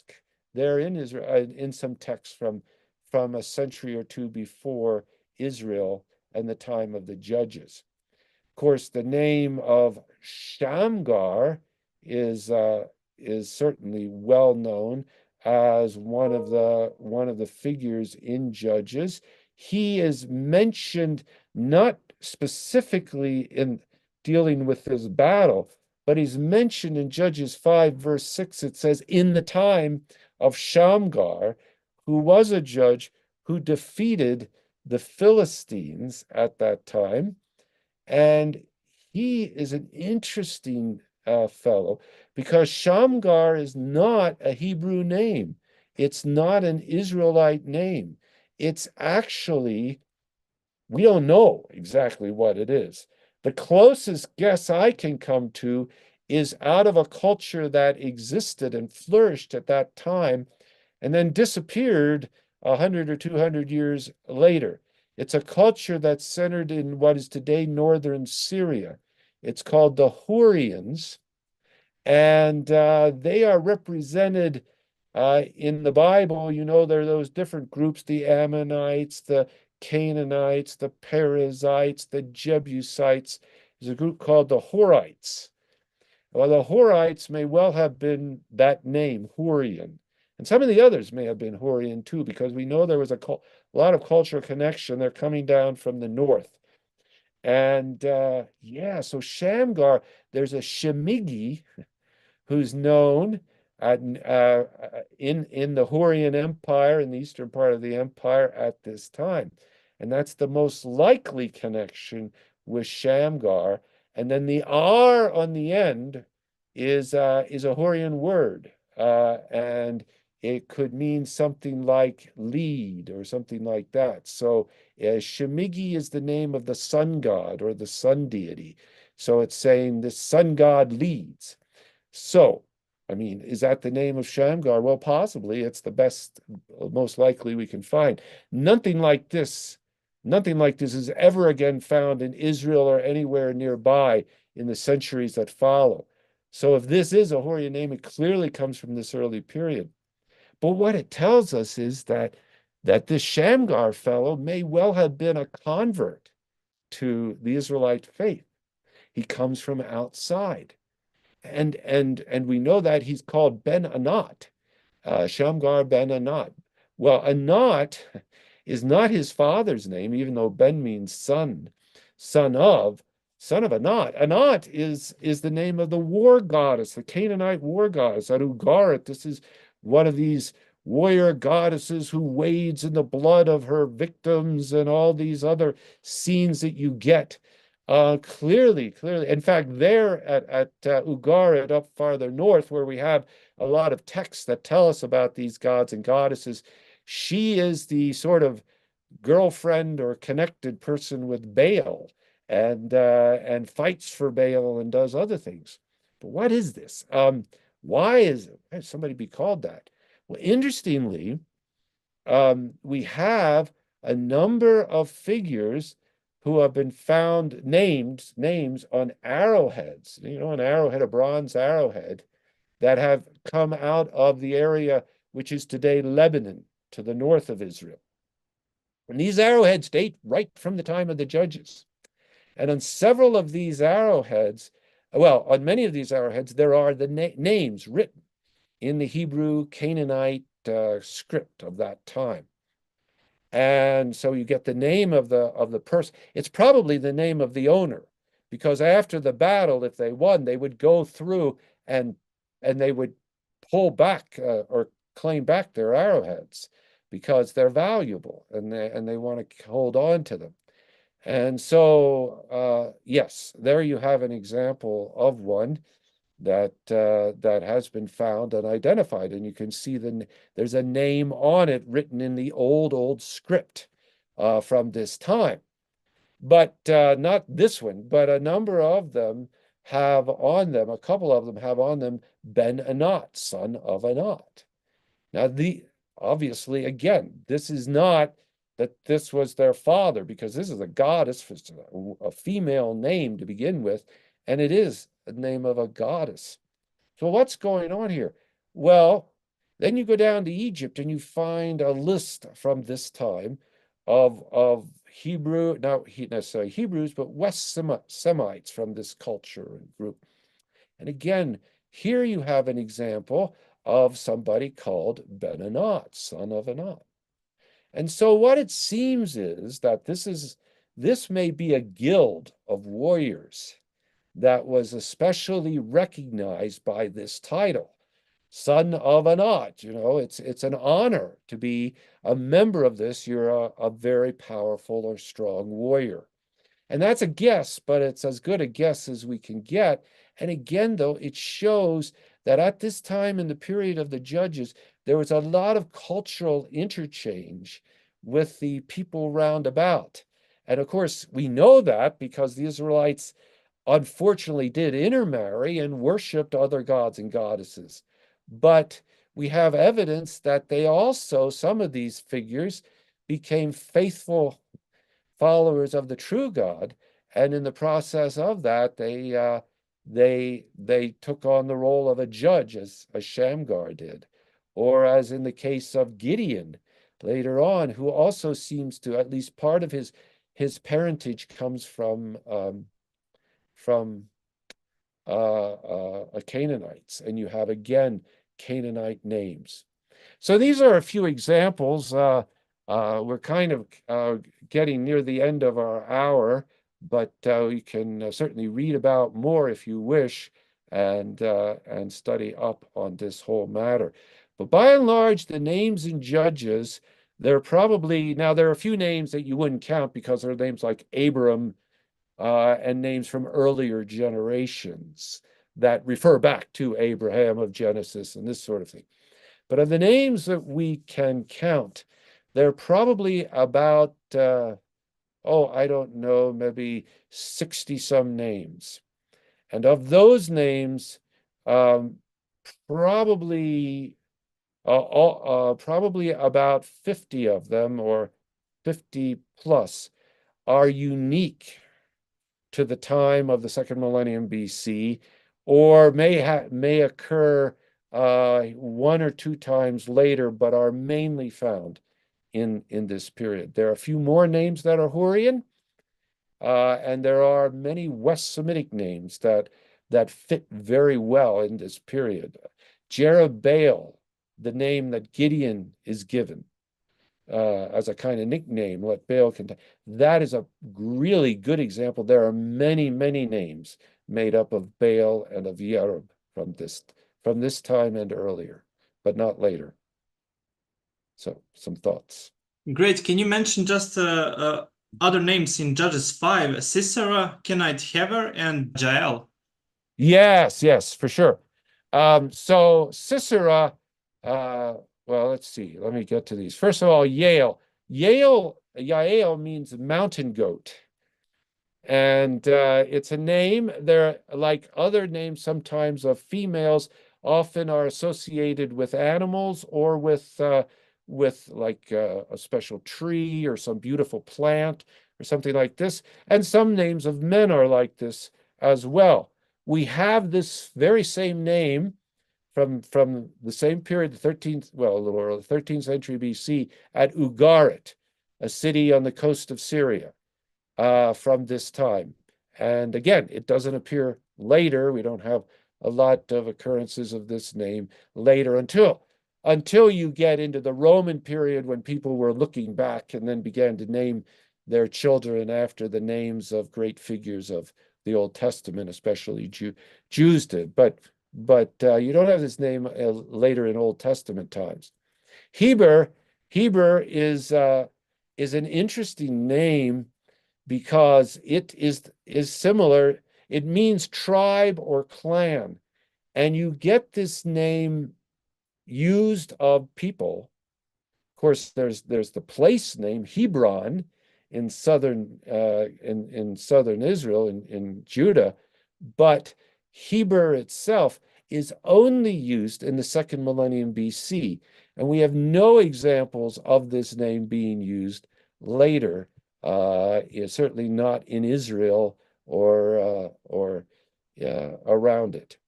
there in Israel, in some texts from a century or two before Israel and the time of the judges. Of course, the name of Shamgar is certainly well known as one of the figures in Judges. He is mentioned not specifically in dealing with this battle, but he's mentioned in Judges 5, verse 6. It says, in the time of Shamgar, who was a judge who defeated the Philistines at that time. And he is an interesting fellow because Shamgar is not a Hebrew name. It's not an Israelite name. It's actually, we don't know exactly what it is. The closest guess I can come to is out of a culture that existed and flourished at that time and then disappeared 100 or 200 years later. It's a culture that's centered in what is today northern Syria. It's called the Hurrians, and they are represented in the Bible. You know, there are those different groups, the Ammonites, the Canaanites, the Perizzites, the Jebusites. There's a group called the Horites. Well, the Horites may well have been that name, Hurrian. And some of the others may have been Hurrian too, because we know there was a lot of cultural connection. They're coming down from the north. And so Shamgar, there's a Shemigi who's known in the Hurrian Empire, in the eastern part of the empire at this time. And that's the most likely connection with Shamgar. And then the R on the end is a Hurrian word. And it could mean something like lead or something like that. So Shemigi is the name of the sun god or the sun deity. So it's saying the sun god leads. So, I mean, is that the name of Shamgar? Well, possibly. It's the best, most likely we can find. Nothing like this is ever again found in Israel or anywhere nearby in the centuries that follow. So if this is a Hurrian name, it clearly comes from this early period. But what it tells us is that this Shamgar fellow may well have been a convert to the Israelite faith. He comes from outside. And we know that he's called Ben Anat, Shamgar Ben Anat. Well, Anat is not his father's name, even though Ben means son, son of Anat. Anat is the name of the war goddess, the Canaanite war goddess, Ugarit. This is one of these warrior goddesses who wades in the blood of her victims and all these other scenes that you get clearly. In fact, there at Ugarit, up farther north, where we have a lot of texts that tell us about these gods and goddesses, she is the sort of girlfriend or connected person with Baal, and fights for Baal and does other things. But what is this? Why has somebody be called that? Well, interestingly, we have a number of figures who have been found names on arrowheads, an arrowhead, a bronze arrowhead, that have come out of the area which is today Lebanon, to the north of Israel. And these arrowheads date right from the time of the judges. And on several of these arrowheads, well, on many of these arrowheads, there are the names written in the Hebrew Canaanite script of that time. And so you get the name of the person. It's probably the name of the owner, because after the battle, if they won, they would go through and they would pull back or claim back their arrowheads, because they're valuable and they want to hold on to them. And so, yes, there you have an example of one that has been found and identified, and you can see there's a name on it written in the old script from this time. But not this one, but a number of them have on them, a couple of them have on them Ben Anat, son of Anat. Now, obviously, again, this is not that this was their father, because this is a goddess, a female name to begin with, and it is the name of a goddess. So what's going on here? Well, then you go down to Egypt and you find a list from this time of Hebrew, not necessarily Hebrews, but West Semites from this culture and group. And again, here you have an example of somebody called Ben Anat, son of Anat. And so what it seems is that this may be a guild of warriors that was especially recognized by this title, son of Anat. It's an honor to be a member of this. You're a very powerful or strong warrior. And that's a guess, but it's as good a guess as we can get. And again, though, it shows that at this time in the period of the judges, there was a lot of cultural interchange with the people round about. And of course, we know that because the Israelites unfortunately did intermarry and worshipped other gods and goddesses. But we have evidence that they also, some of these figures, became faithful followers of the true God. And in the process of that, they took on the role of a judge, as Shamgar did, or as in the case of Gideon later on, who also seems to, at least part of his parentage comes from Canaanites, and you have again Canaanite names. So these are a few examples. We're kind of getting near the end of our hour, but you can certainly read about more if you wish, and study up on this whole matter. But by and large, the names in Judges, there are a few names that you wouldn't count because there are names like Abram and names from earlier generations that refer back to Abraham of Genesis and this sort of thing. But of the names that we can count, there are probably about, I don't know, maybe 60-some names. And of those names, probably about 50 of them, or 50 plus, are unique to the time of the second millennium BC, or may occur one or two times later, but are mainly found in this period. There are a few more names that are Hurrian, and there are many West Semitic names that fit very well in this period. Jerubbaal, the name that Gideon is given, as a kind of nickname, let Baal contain. That is a really good example. There are many, many names made up of Baal and of Yerub from this time and earlier, but not later. So some thoughts. Great. Can you mention just other names in Judges 5? Sisera, Kenite Hever, and Jael. Yes, for sure. So Sisera, well, let's see. Let me get to these. First of all, Yael. Yael means mountain goat. And it's a name. They're like other names sometimes of females, often are associated with animals or with like a special tree or some beautiful plant or something like this. And some names of men are like this as well. We have this very same name from the same period, the 13th, well, a little early, 13th century BC, at Ugarit, a city on the coast of Syria, from this time. And again, it doesn't appear later. We don't have a lot of occurrences of this name later until you get into the Roman period, when people were looking back and then began to name their children after the names of great figures of the Old Testament, especially Jews did. But you don't have this name later in Old Testament times. Heber is an interesting name because it is similar. It means tribe or clan, and you get this name used of people. Of course, there's the place name Hebron in southern Israel, in Judah, but Heber itself is only used in the second millennium BC, and we have no examples of this name being used later. Certainly not in Israel or around it.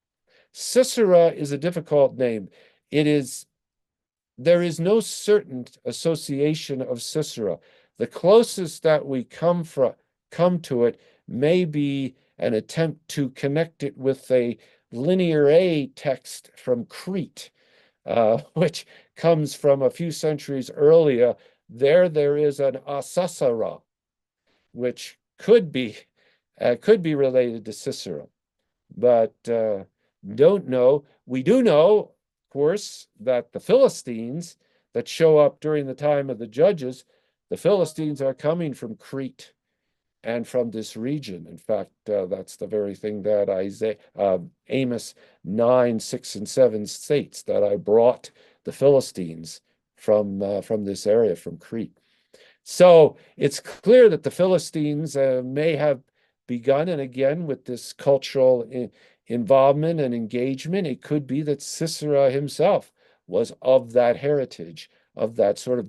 Sisera is a difficult name. There is no certain association of Sisera. The closest that we come to it may be an attempt to connect it with a Linear A text from Crete, which comes from a few centuries earlier. There is an Asasara, which could be related to Sisera, but don't know. We do know, of course, that the Philistines that show up during the time of the Judges, the Philistines are coming from Crete and from this region. In fact, that's the very thing that Amos 9, 6, and 7 states, that I brought the Philistines from this area, from Crete. So it's clear that the Philistines may have begun, and again, with this cultural involvement and engagement, it could be that Sisera himself was of that heritage, of that sort of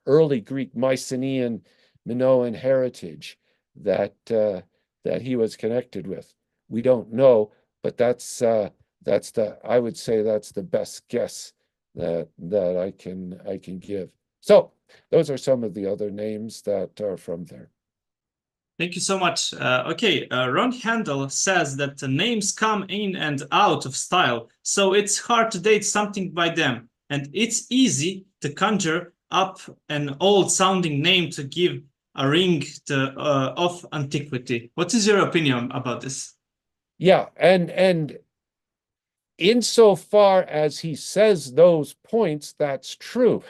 early Greek, Mycenaean, Minoan heritage that he was connected with. We don't know, but I would say that's the best guess that I can give. So those are some of the other names that are from there. Thank you so much. Ron Handel says that the names come in and out of style, so it's hard to date something by them, and it's easy to conjure up an old-sounding name to give a ring of antiquity. What is your opinion about this? Yeah, and insofar as he says those points, that's true.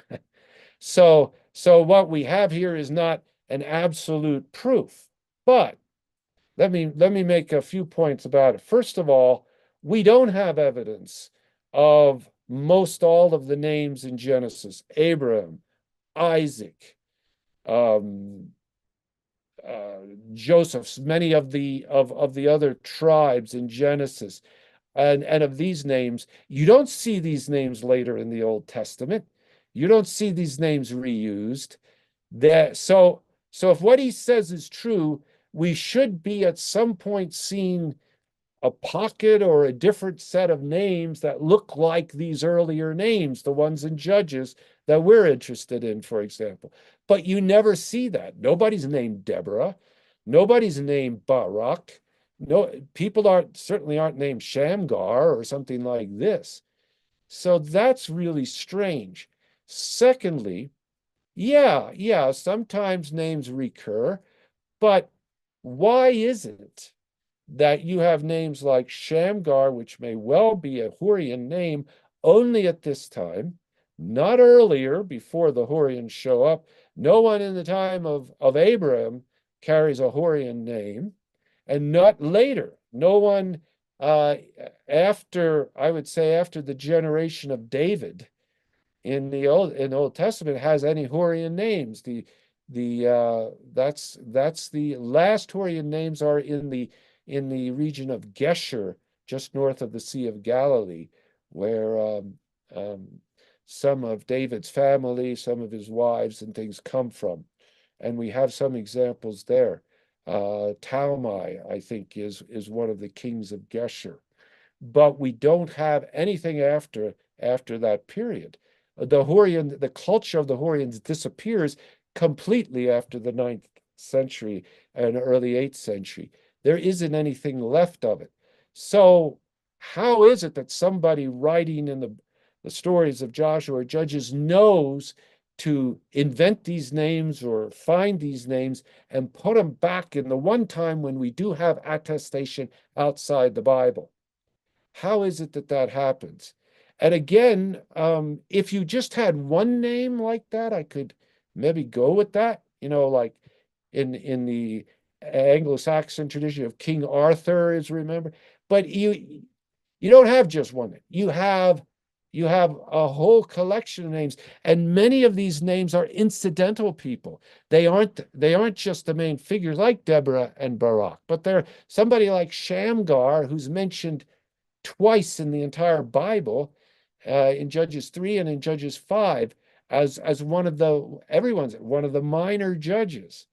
So what we have here is not an absolute proof. But let me make a few points about it. First of all, we don't have evidence of most all of the names in Genesis: Abraham, Isaac, Joseph, many of the other tribes in Genesis, and of these names. You don't see these names later in the Old Testament. You don't see these names reused. So if what he says is true, we should be at some point seeing a pocket or a different set of names that look like these earlier names, the ones in Judges that we're interested in, for example. But you never see that. Nobody's named Deborah. Nobody's named Barak. No, people certainly aren't named Shamgar or something like this. So that's really strange. Secondly, Yeah, sometimes names recur, but why is it that you have names like Shamgar, which may well be a Hurrian name, only at this time, not earlier, before the Hurrians show up? No one in the time of Abraham carries a Hurrian name, and not later. No one after, I would say, after the generation of David in the Old Testament has any Hurrian names. That's the last Hurrian names are in the region of Gesher, just north of the Sea of Galilee, where um, some of David's family, some of his wives and things come from. And we have some examples there. Talmai, I think, is one of the kings of Gesher. But we don't have anything after that period. The culture of the Hurrians disappears completely after the 9th century and early 8th century. There isn't anything left of it. So how is it that somebody writing in the stories of Joshua or Judges knows to invent these names or find these names and put them back in the one time when we do have attestation outside the Bible? How is it that that happens? And again, if you just had one name like that, I could maybe go with that. Like in the Anglo-Saxon tradition of King Arthur is remembered. But you don't have just one name. You have a whole collection of names, and many of these names are incidental people. They aren't just the main figures like Deborah and Barak, but they're somebody like Shamgar, who's mentioned twice in the entire Bible, in Judges 3 and in Judges 5, as one of the minor judges.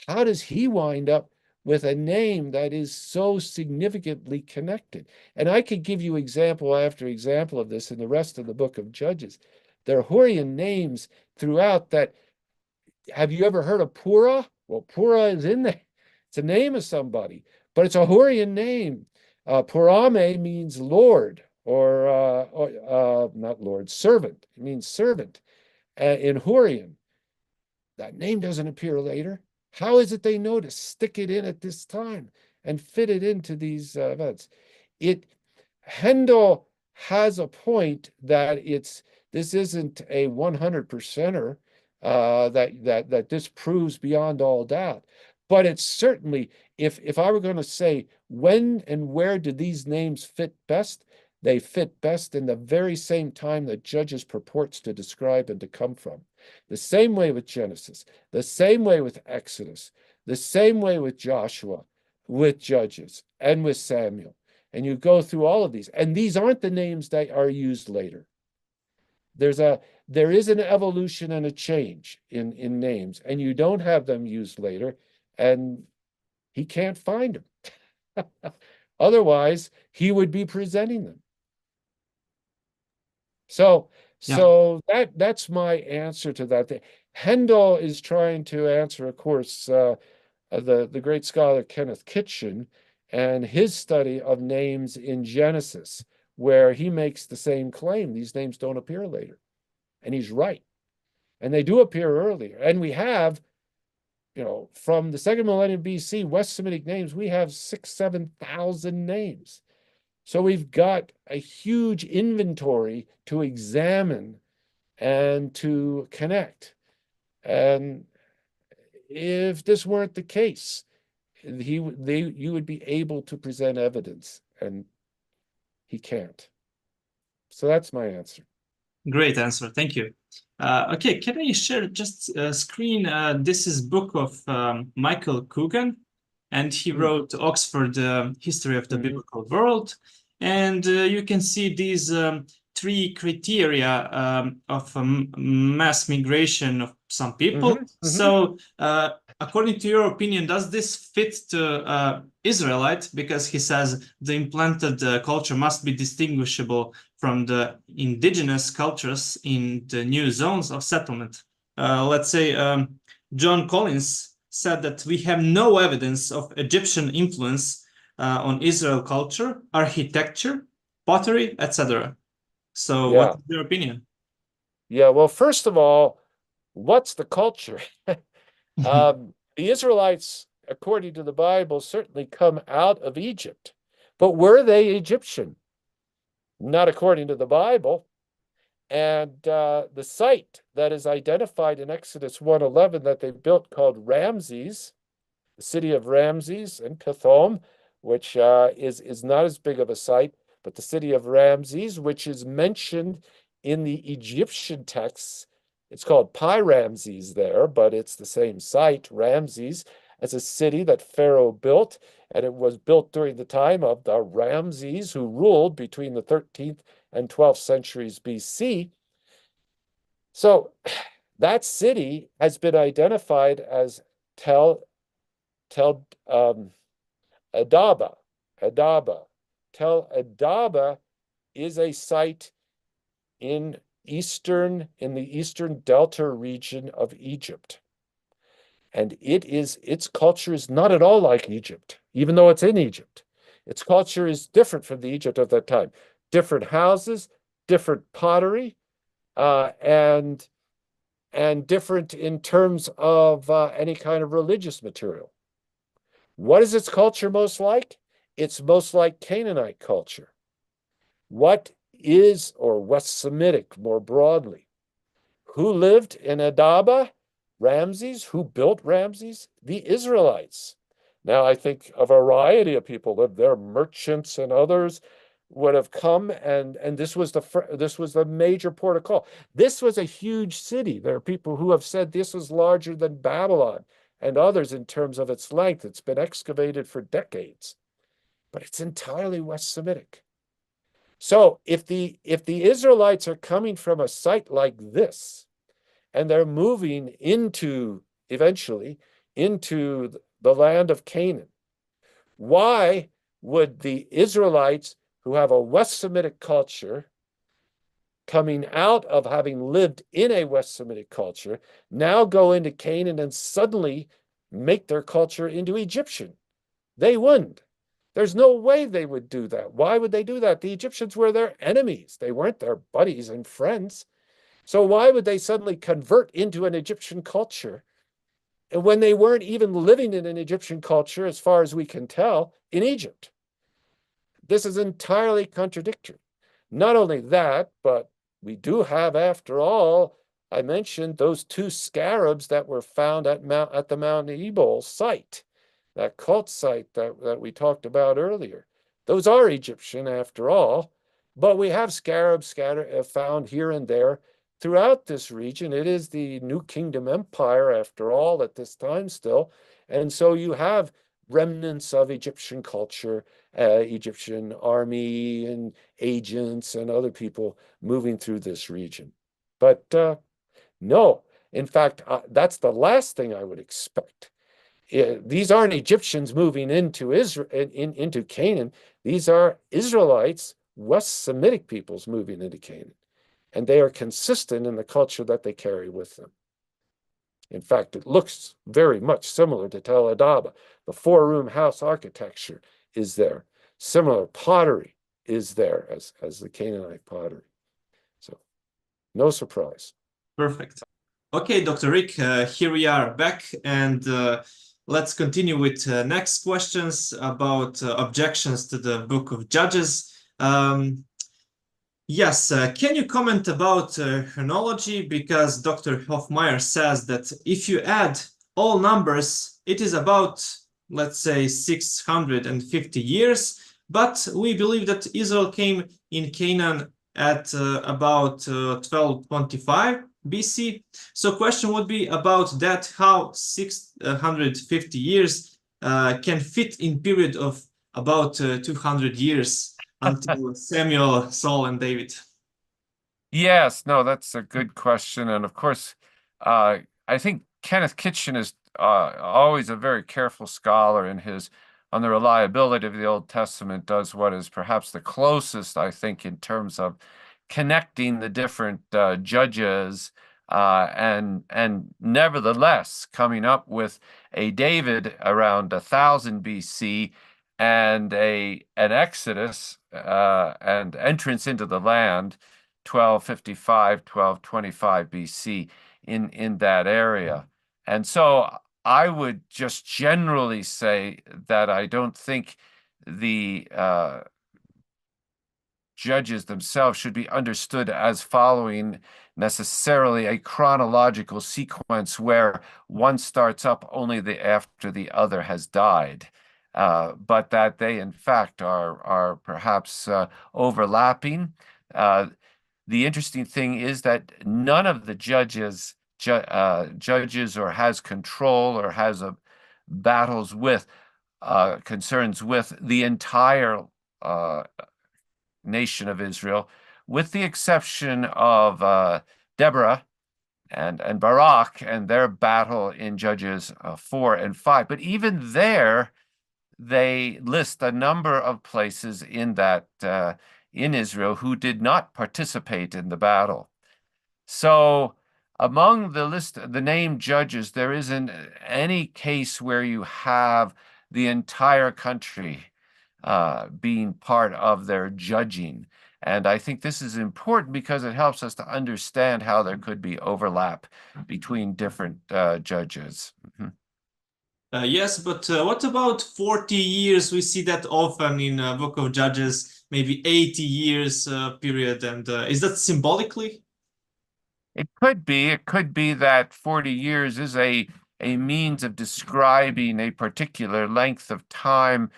How does he wind up with a name that is so significantly connected? And I could give you example after example of this in the rest of the book of Judges. There are Hurrian names throughout that. Have you ever heard of Purah? Well, Purah is in there. It's a name of somebody, but it's a Hurrian name. Purame means Lord, or not Lord, servant. It means servant in Hurrian. That name doesn't appear later. How is it they know to stick it in at this time and fit it into these events? Hendel has a point that this isn't a 100%er, that this proves beyond all doubt. But it's certainly, if I were going to say when and where do these names fit best, they fit best in the very same time that Judges purports to describe and to come from. The same way with Genesis, the same way with Exodus, the same way with Joshua, with Judges, and with Samuel. And you go through all of these. And these aren't the names that are used later. There is an evolution and a change in names, and you don't have them used later, and he can't find them. Otherwise, he would be presenting them. So that's my answer to that. Hendel is trying to answer, of course, the great scholar Kenneth Kitchen and his study of names in Genesis, where he makes the same claim. These names don't appear later. And he's right. And they do appear earlier. And we have, from the second millennium BC, West Semitic names, we have 6,000-7,000 names. So we've got a huge inventory to examine and to connect. And if this weren't the case, you would be able to present evidence, and he can't. So that's my answer. Great answer, thank you. Okay, can I share just a screen? This is book of Michael Coogan, and he wrote Oxford History of the Biblical World. And you can see these 3 criteria of mass migration of some people. So according to your opinion, does this fit to Israelite? Because he says the implanted culture must be distinguishable from the indigenous cultures in the new zones of settlement. Let's say John Collins said that we have no evidence of Egyptian influence on Israel culture, architecture, pottery, etc. So what is your opinion? Yeah, well, first of all, what's the culture? The Israelites, according to the Bible, certainly come out of Egypt. But were they Egyptian? Not according to the Bible. And the site that is identified in Exodus 1:11 that they built called Ramses, the city of Ramses and Pithom, which is not as big of a site, but the city of Ramses, which is mentioned in the Egyptian texts. It's called Pi Ramses there, but it's the same site, Ramses, as a city that Pharaoh built, and it was built during the time of the Ramses who ruled between the 13th and 12th centuries BC. So that city has been identified as Tel Adaba. Tel Adaba is a site in the eastern delta region of Egypt. And its culture is not at all like Egypt, even though it's in Egypt. Its culture is different from the Egypt of that time. Different houses, different pottery, and different in terms of any kind of religious material. What is its culture most like? It's most like Canaanite culture. What is, or West Semitic more broadly? Who lived in Adaba? Ramses. Who built Ramses? The Israelites. Now, I think a variety of people lived there. Merchants and others would have come, and this was the major port of call. This was a huge city. There are people who have said this was larger than Babylon and others in terms of its length. It's been excavated for decades, but it's entirely West Semitic. So if the Israelites are coming from a site like this, and they're moving eventually into the land of Canaan, why would the Israelites who have a West Semitic culture coming out of having lived in a West Semitic culture now go into Canaan and suddenly make their culture into Egyptian? They wouldn't. There's no way they would do that. Why would they do that? The Egyptians were their enemies. They weren't their buddies and friends. So why would they suddenly convert into an Egyptian culture? And when they weren't even living in an Egyptian culture, as far as we can tell, in Egypt. This is entirely contradictory. Not only that, but we do have, after all, I mentioned those two scarabs that were found at the Mount Ebal site, that cult site that we talked about earlier. Those are Egyptian, after all, but we have scarabs found here and there throughout this region. It is the New Kingdom Empire, after all, at this time still. And so you have remnants of Egyptian culture, Egyptian army and agents and other people moving through this region. But no, in fact, that's the last thing I would expect. These aren't Egyptians moving into Israel, into Canaan. These are Israelites, West Semitic peoples moving into Canaan. And they are consistent in the culture that they carry with them. In fact, it looks very much similar to Tel Adaba. The four-room house architecture is there. Similar pottery is there as the Canaanite pottery. So, no surprise. Perfect. Okay, Dr. Rick, here we are back, and let's continue with next questions about objections to the Book of Judges. Yes, can you comment about chronology? Because Dr. Hofmeier says that if you add all numbers, it is about, let's say, 650 years. But we believe that Israel came in Canaan at about 1225 BC. So question would be about that, how 650 years can fit in period of about 200 years until Samuel, Saul, and David. Yes, no, that's a good question. And of course, I think Kenneth Kitchen is always a very careful scholar in on the reliability of the Old Testament, does what is perhaps the closest, I think, in terms of connecting the different judges and nevertheless coming up with a David around 1000 BC and an Exodus and entrance into the land 1255, 1225 BC in that area. And so I would just generally say that I don't think the judges themselves should be understood as following necessarily a chronological sequence where one starts up only after the other has died, but that they in fact are perhaps overlapping. The interesting thing is that none of the judges or has control or has battles with concerns with the entire nation of Israel, with the exception of Deborah and Barak and their battle in Judges 4 and 5. But even there, they list a number of places in that in Israel who did not participate in the battle. So among the named judges, there isn't any case where you have the entire country being part of their judging. And I think this is important because it helps us to understand how there could be overlap between different judges. Yes, but what about 40 years? We see that often in Book of Judges, maybe 80 years period. And is that symbolically? It could be. It could be that 40 years is a means of describing a particular length of time,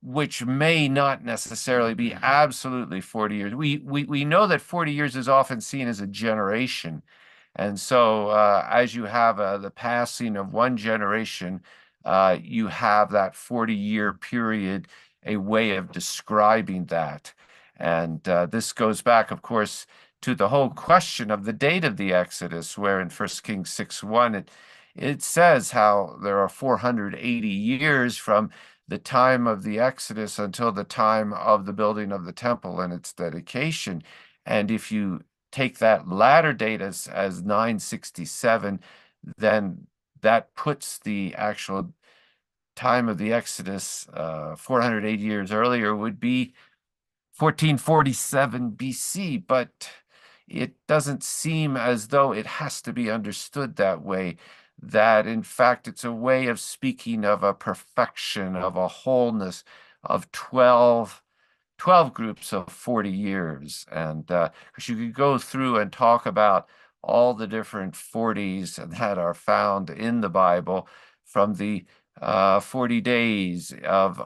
which may not necessarily be absolutely 40 years. We know that 40 years is often seen as a generation. And so as you have the passing of one generation, you have that 40-year period, a way of describing that. And this goes back, of course, to the whole question of the date of the Exodus, where in 1 Kings 6:1, it says how there are 480 years from the time of the Exodus until the time of the building of the temple and its dedication. And if you take that latter date as 967, then that puts the actual time of the Exodus 480 years earlier would be 1447 BC, but it doesn't seem as though it has to be understood that way, that in fact it's a way of speaking of a perfection, of a wholeness of 12 groups of 40 years. And because you could go through and talk about all the different 40s that are found in the Bible, from the 40 days of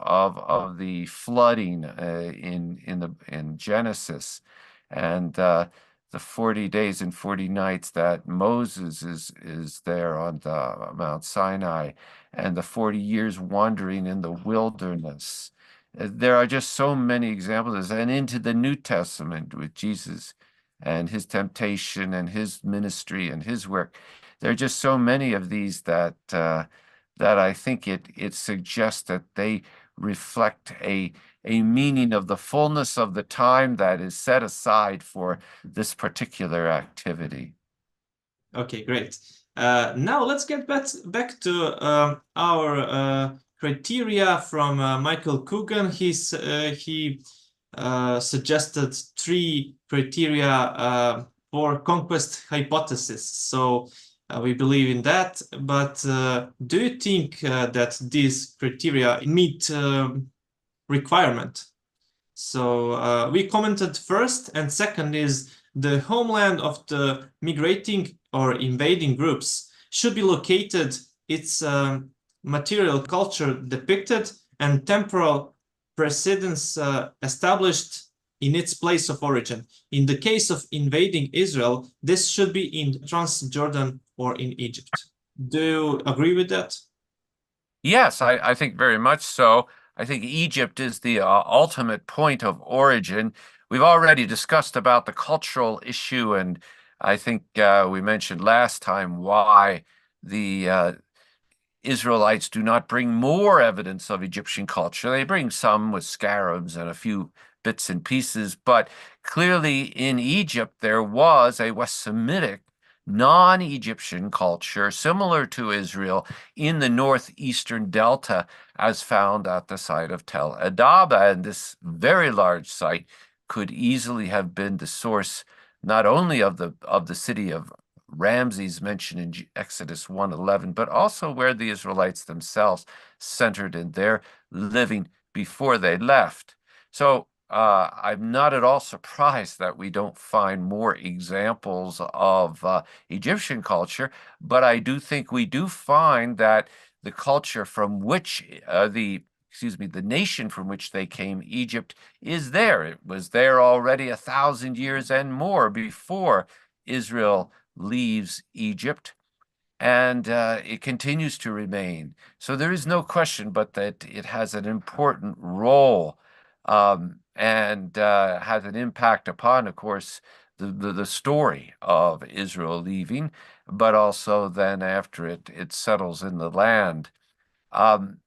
the flooding in Genesis, and the 40 days and 40 nights that Moses is there on the Mount Sinai, and the 40 years wandering in the wilderness. There are just so many examples, and into the New Testament with Jesus and his temptation and his ministry and his work. There are just so many of these that I think it suggests that they reflect a meaning of the fullness of the time that is set aside for this particular activity. Okay, great. Now let's get back to our criteria from Michael Coogan. He suggested 3 criteria for conquest hypothesis. So we believe in that. But do you think that these criteria meet requirement? So we commented first, and second is the homeland of the migrating or invading groups should be located, its material culture depicted, and temporal precedence established in its place of origin. In the case of invading Israel, this should be in Transjordan or in Egypt. Do you agree with that? Yes, I think very much so. I think Egypt is the ultimate point of origin. We've already discussed about the cultural issue, and I think we mentioned last time why the Israelites do not bring more evidence of Egyptian culture. They bring some with scarabs and a few bits and pieces, but clearly in Egypt there was a West Semitic non-Egyptian culture similar to Israel in the northeastern delta, as found at the site of Tel Adaba. And this very large site could easily have been the source not only of the city of Ramses mentioned in Exodus 1:11, but also where the Israelites themselves centered in their living before they left. So I'm not at all surprised that we don't find more examples of Egyptian culture, but I do think we do find that the culture from which the nation from which they came, Egypt, is there. It was there already 1,000 years and more before Israel leaves Egypt, and it continues to remain. So there is no question but that it has an important role, and has an impact upon, of course, the story of Israel leaving, but also then after it settles in the land. Um,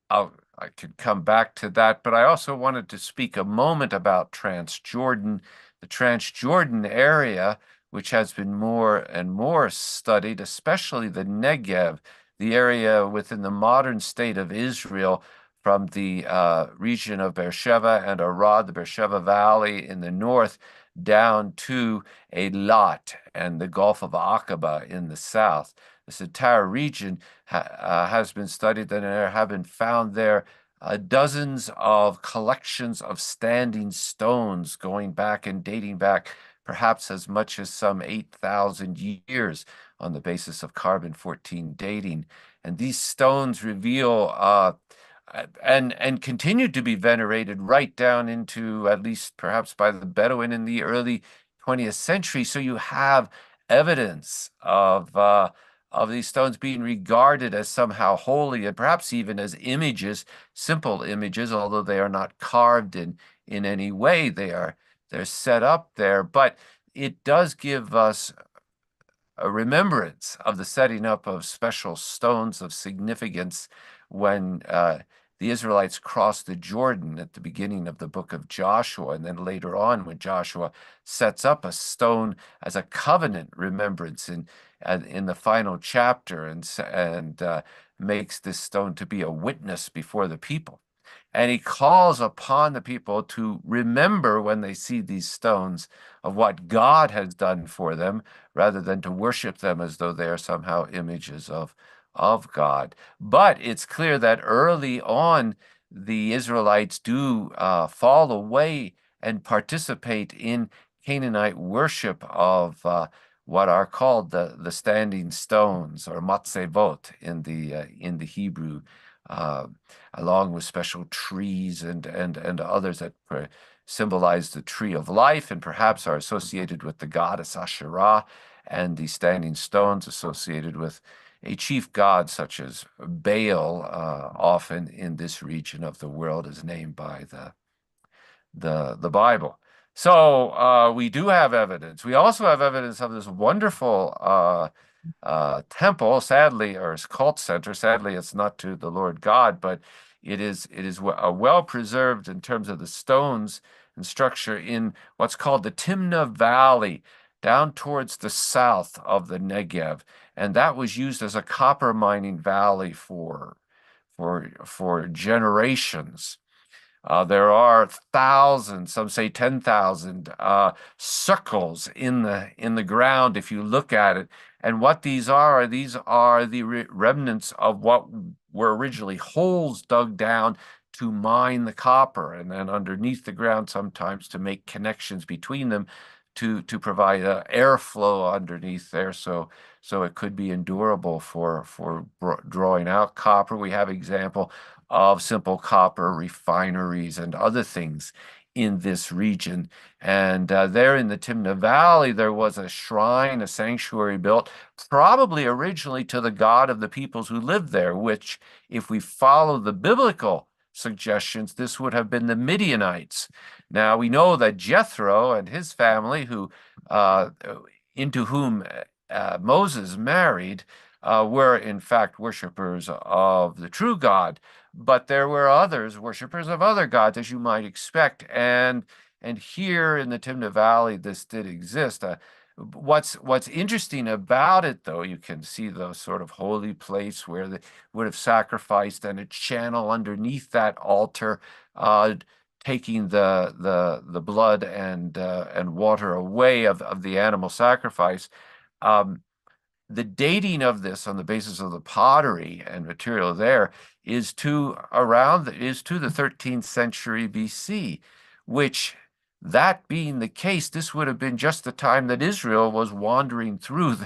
I could come back to that, but I also wanted to speak a moment about Transjordan, the Transjordan area, which has been more and more studied, especially the Negev, the area within the modern state of Israel from the region of Beersheba and Arad, the Beersheba Valley in the north, down to Eilat and the Gulf of Aqaba in the south. This entire region has been studied, and there have been found there dozens of collections of standing stones going back and dating back perhaps as much as some 8,000 years on the basis of carbon-14 dating. And these stones reveal and continue to be venerated right down into, at least perhaps by the Bedouin in the early 20th century. So you have evidence of these stones being regarded as somehow holy, and perhaps even as images, simple images, although they are not carved in any way. They're set up there, but it does give us a remembrance of the setting up of special stones of significance when the Israelites crossed the Jordan at the beginning of the book of Joshua, and then later on when Joshua sets up a stone as a covenant remembrance in the final chapter, and makes this stone to be a witness before the people. And he calls upon the people to remember when they see these stones of what God has done for them, rather than to worship them as though they are somehow images of God. But it's clear that early on, the Israelites do fall away and participate in Canaanite worship of what are called the standing stones, or matzevot in the Hebrew, along with special trees and others that symbolize the tree of life, and perhaps are associated with the goddess Asherah, and the standing stones associated with a chief god such as Baal, often in this region of the world is named by the Bible. So we do have evidence. We also have evidence of this wonderful temple, sadly, or cult center. Sadly, it's not to the Lord God, but it is well preserved in terms of the stones and structure in what's called the Timna Valley, down towards the south of the Negev, and that was used as a copper mining valley for generations. There are thousands, some say 10,000 circles in the ground if you look at it. And what these are the remnants of what were originally holes dug down to mine the copper, and then underneath the ground sometimes to make connections between them to provide airflow underneath there, so it could be endurable for drawing out copper. We have example of simple copper refineries and other things in this region. And there in the Timna Valley, there was a shrine, a sanctuary built, probably originally to the god of the peoples who lived there, which, if we follow the biblical suggestions, this would have been the Midianites. Now, we know that Jethro and his family, into whom Moses married, were in fact worshippers of the true God, but there were others, worshippers of other gods, as you might expect. And here in the Timna Valley, this did exist. What's interesting about it, though, you can see the sort of holy place where they would have sacrificed, and a channel underneath that altar, taking the blood and water away of the animal sacrifice. the dating of this on the basis of the pottery and material there is to the 13th century BC, which, that being the case, this would have been just the time that Israel was wandering through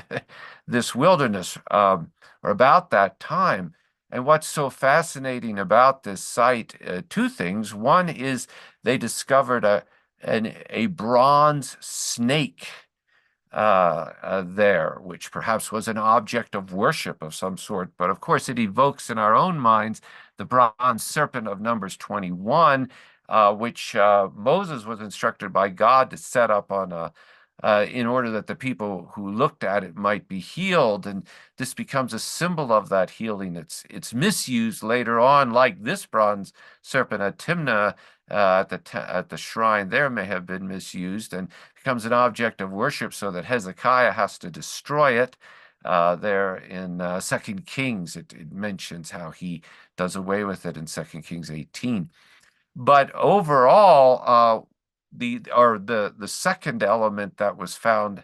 this wilderness, or about that time. And what's so fascinating about this site, two things. One is they discovered a bronze snake there, which perhaps was an object of worship of some sort. But of course, it evokes in our own minds the bronze serpent of Numbers 21, which Moses was instructed by God to set up in order that the people who looked at it might be healed. And this becomes a symbol of that healing. It's misused later on, like this bronze serpent at Timnah, at the shrine there may have been misused and becomes an object of worship, so that Hezekiah has to destroy it. There in 2 Kings, it mentions how he does away with it in 2 Kings 18. But overall, the second element that was found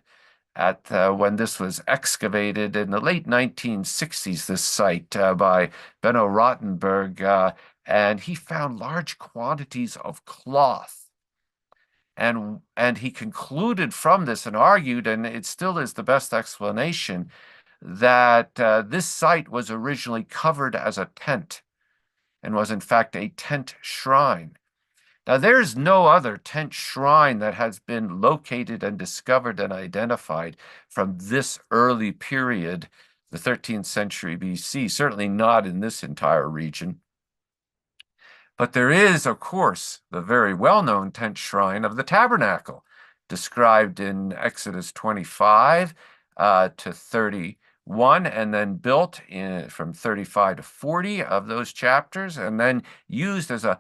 at when this was excavated in the late 1960s, this site by Benno Rottenberg, and he found large quantities of cloth. And he concluded from this and argued, and it still is the best explanation, that this site was originally covered as a tent and was in fact a tent shrine. Now, there's no other tent shrine that has been located and discovered and identified from this early period, the 13th century BC, certainly not in this entire region. But there is, of course, the very well-known tent shrine of the tabernacle, described in Exodus 25 to 31, and then built from 35 to 40 of those chapters, and then used as a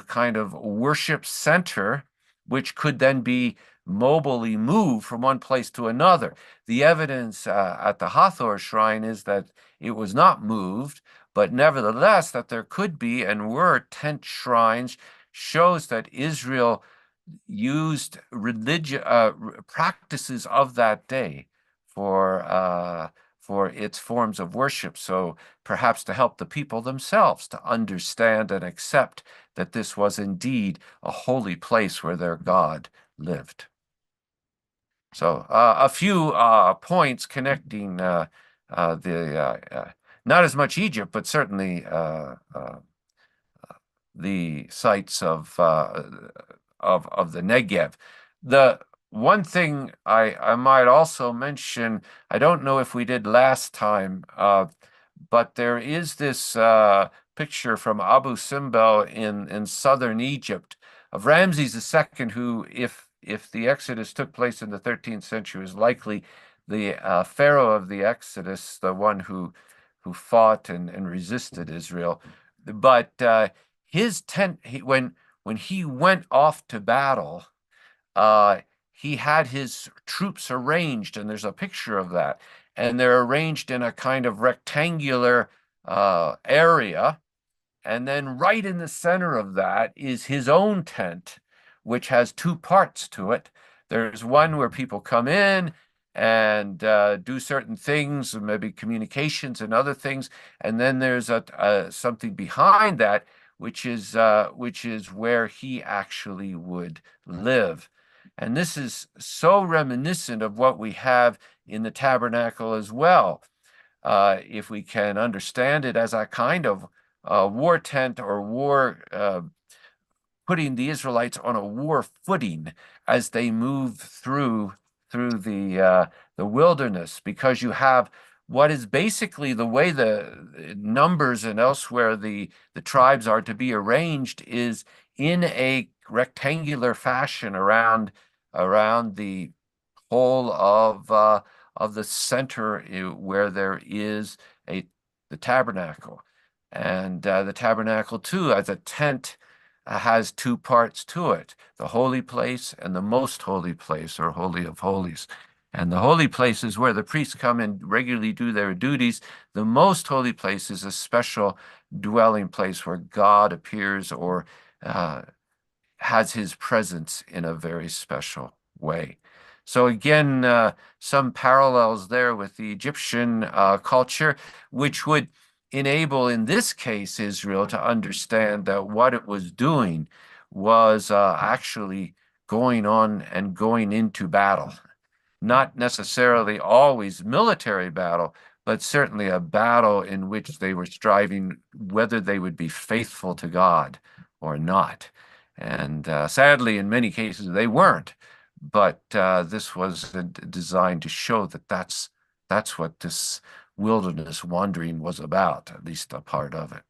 kind of worship center, which could then be mobily moved from one place to another. The evidence at the Hathor shrine is that it was not moved, but nevertheless, that there could be and were tent shrines shows that Israel used religious practices of that day for its forms of worship. So perhaps to help the people themselves to understand and accept that this was indeed a holy place where their God lived. So a few points connecting not as much Egypt, but certainly the sites of the Negev. The one thing I might also mention, I don't know if we did last time, but there is this picture from Abu Simbel in southern Egypt of Ramses II, who, if the Exodus took place in the 13th century, is likely the pharaoh of the Exodus, the one who fought and resisted Israel. But his tent, when he went off to battle, he had his troops arranged, and there's a picture of that, and they're arranged in a kind of rectangular area, and then right in the center of that is his own tent, which has two parts to it. There's one where people come in and do certain things, maybe communications and other things, and then there's something behind that, which is where he actually would live. And this is so reminiscent of what we have in the tabernacle as well. If we can understand it as a kind of war tent or war, putting the Israelites on a war footing as they move through the wilderness, because you have what is basically the way the Numbers and elsewhere the tribes are to be arranged is in a rectangular fashion around the whole of the center where there is the tabernacle. And the tabernacle too, as a tent, has two parts to it, the holy place and the most holy place, or Holy of Holies. And the holy place is where the priests come and regularly do their duties. The most holy place is a special dwelling place where God appears or has his presence in a very special way. So again, some parallels there with the Egyptian culture, which would enable, in this case, Israel to understand that what it was doing was actually going on and going into battle. Not necessarily always military battle, but certainly a battle in which they were striving whether they would be faithful to God or not. And sadly, in many cases, they weren't. But this was designed to show that that's what this wilderness wandering was about, at least a part of it.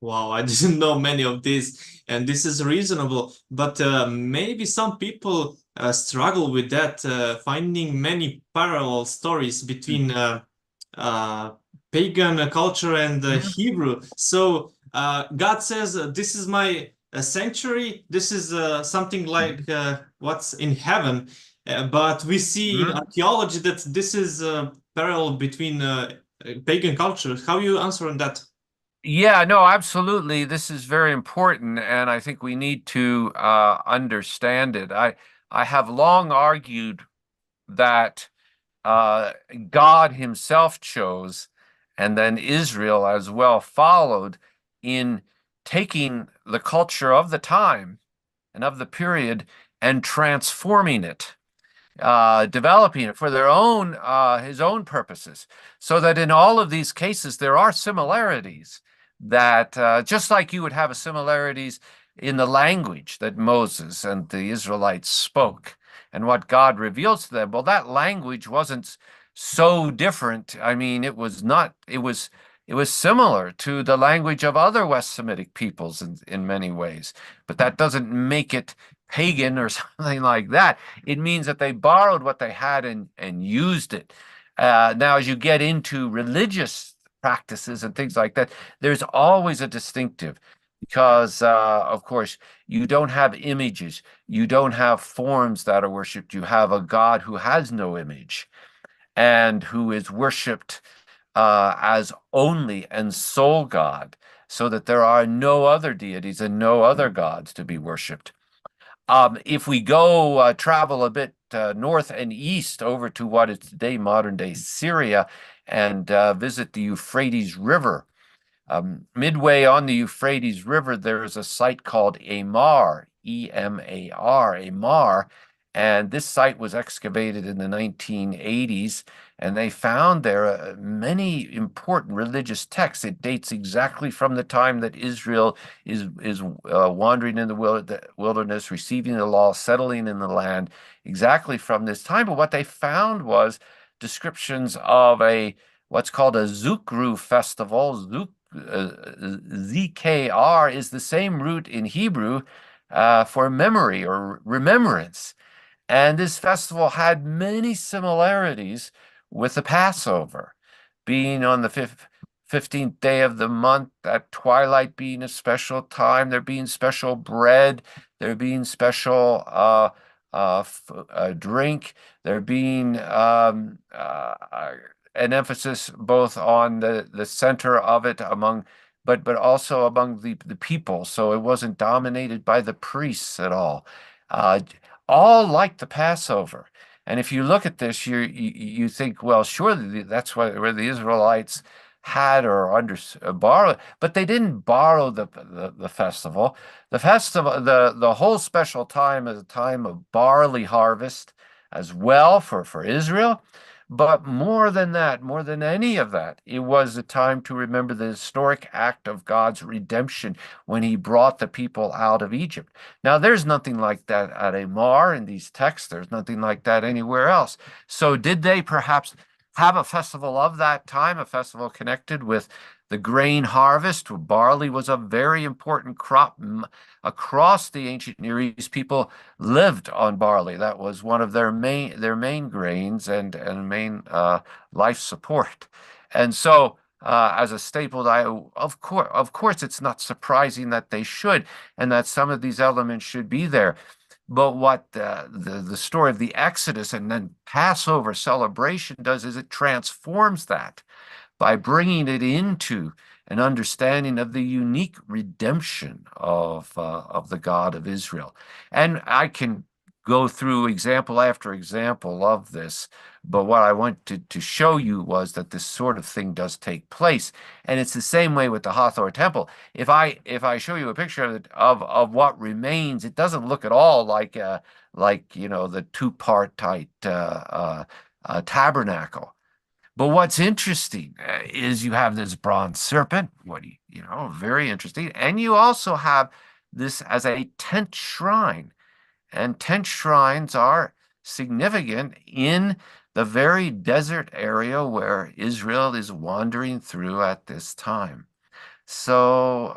Wow, I didn't know many of these, and this is reasonable. But maybe some people struggle with that, finding many parallel stories between uh, pagan culture and Hebrew. So God says, "This is my sanctuary. This is something like what's in heaven." But we see in archaeology that this is parallel between pagan culture. How you answer on that? Yeah, no, absolutely. This is very important, and I think we need to understand it. I have long argued that God himself chose, and then Israel as well followed in taking the culture of the time and of the period and transforming it, developing it for their own his own purposes, so that in all of these cases there are similarities that just like you would have similarities in the language that Moses and the Israelites spoke and what God reveals to them. Well, that language wasn't so different. I mean, it was not, it was similar to the language of other West Semitic peoples in many ways, but that doesn't make it pagan or something like that. It means that they borrowed what they had and used it. Now, as you get into religious practices and things like that, there's always a distinctive because, of course, you don't have images, you don't have forms that are worshipped. You have a God who has no image and who is worshipped as only and sole God, so that there are no other deities and no other gods to be worshipped. If we go travel a bit north and east over to what is today modern day Syria and visit the Euphrates River, midway on the Euphrates River, there is a site called Amar, E-M-A-R, Amar, and this site was excavated in the 1980s, and they found there many important religious texts. It dates exactly from the time that Israel is wandering in the wilderness, receiving the law, settling in the land, exactly from this time. But what they found was descriptions of what's called a Zukru festival. ZKR is the same root in Hebrew for memory or remembrance. And this festival had many similarities with the Passover, being on the 15th day of the month, at twilight being a special time, there being special bread, there being special drink, there being an emphasis both on the center of it but also among the people. So it wasn't dominated by the priests at all. All like the Passover. And if you look at this, you think, well, surely that's where the Israelites had or borrowed, but they didn't borrow the festival. The festival, the whole special time is a time of barley harvest as well for Israel. But more than that, more than any of that, it was a time to remember the historic act of God's redemption when he brought the people out of Egypt. Now, there's nothing like that at Amar in these texts. There's nothing like that anywhere else. So did they perhaps have a festival of that time, a festival connected with the grain harvest? Barley was a very important crop across the ancient Near East. People lived on barley. That was one of their main grains and main life support. And so as a staple diet, of course, it's not surprising that they should, and that some of these elements should be there. But what the story of the Exodus and then Passover celebration does is it transforms that by bringing it into an understanding of the unique redemption of the God of Israel. And I can go through example after example of this. But what I wanted to show you was that this sort of thing does take place. And it's the same way with the Hathor temple. If I show you a picture of it, of what remains, it doesn't look at all like the two-part type tabernacle. But what's interesting is you have this bronze serpent, very interesting. And you also have this as a tent shrine. And tent shrines are significant in the very desert area where Israel is wandering through at this time. So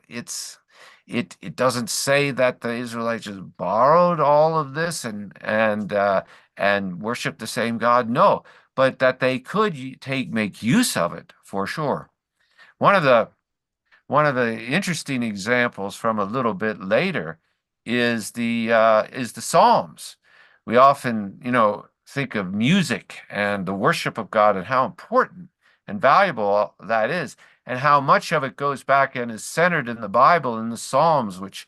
it doesn't say that the Israelites just borrowed all of this and worship the same God. No, but that they could make use of it for sure. One of the interesting examples from a little bit later is the Psalms. We often, think of music and the worship of God and how important and valuable that is, and how much of it goes back and is centered in the Bible, in the Psalms, which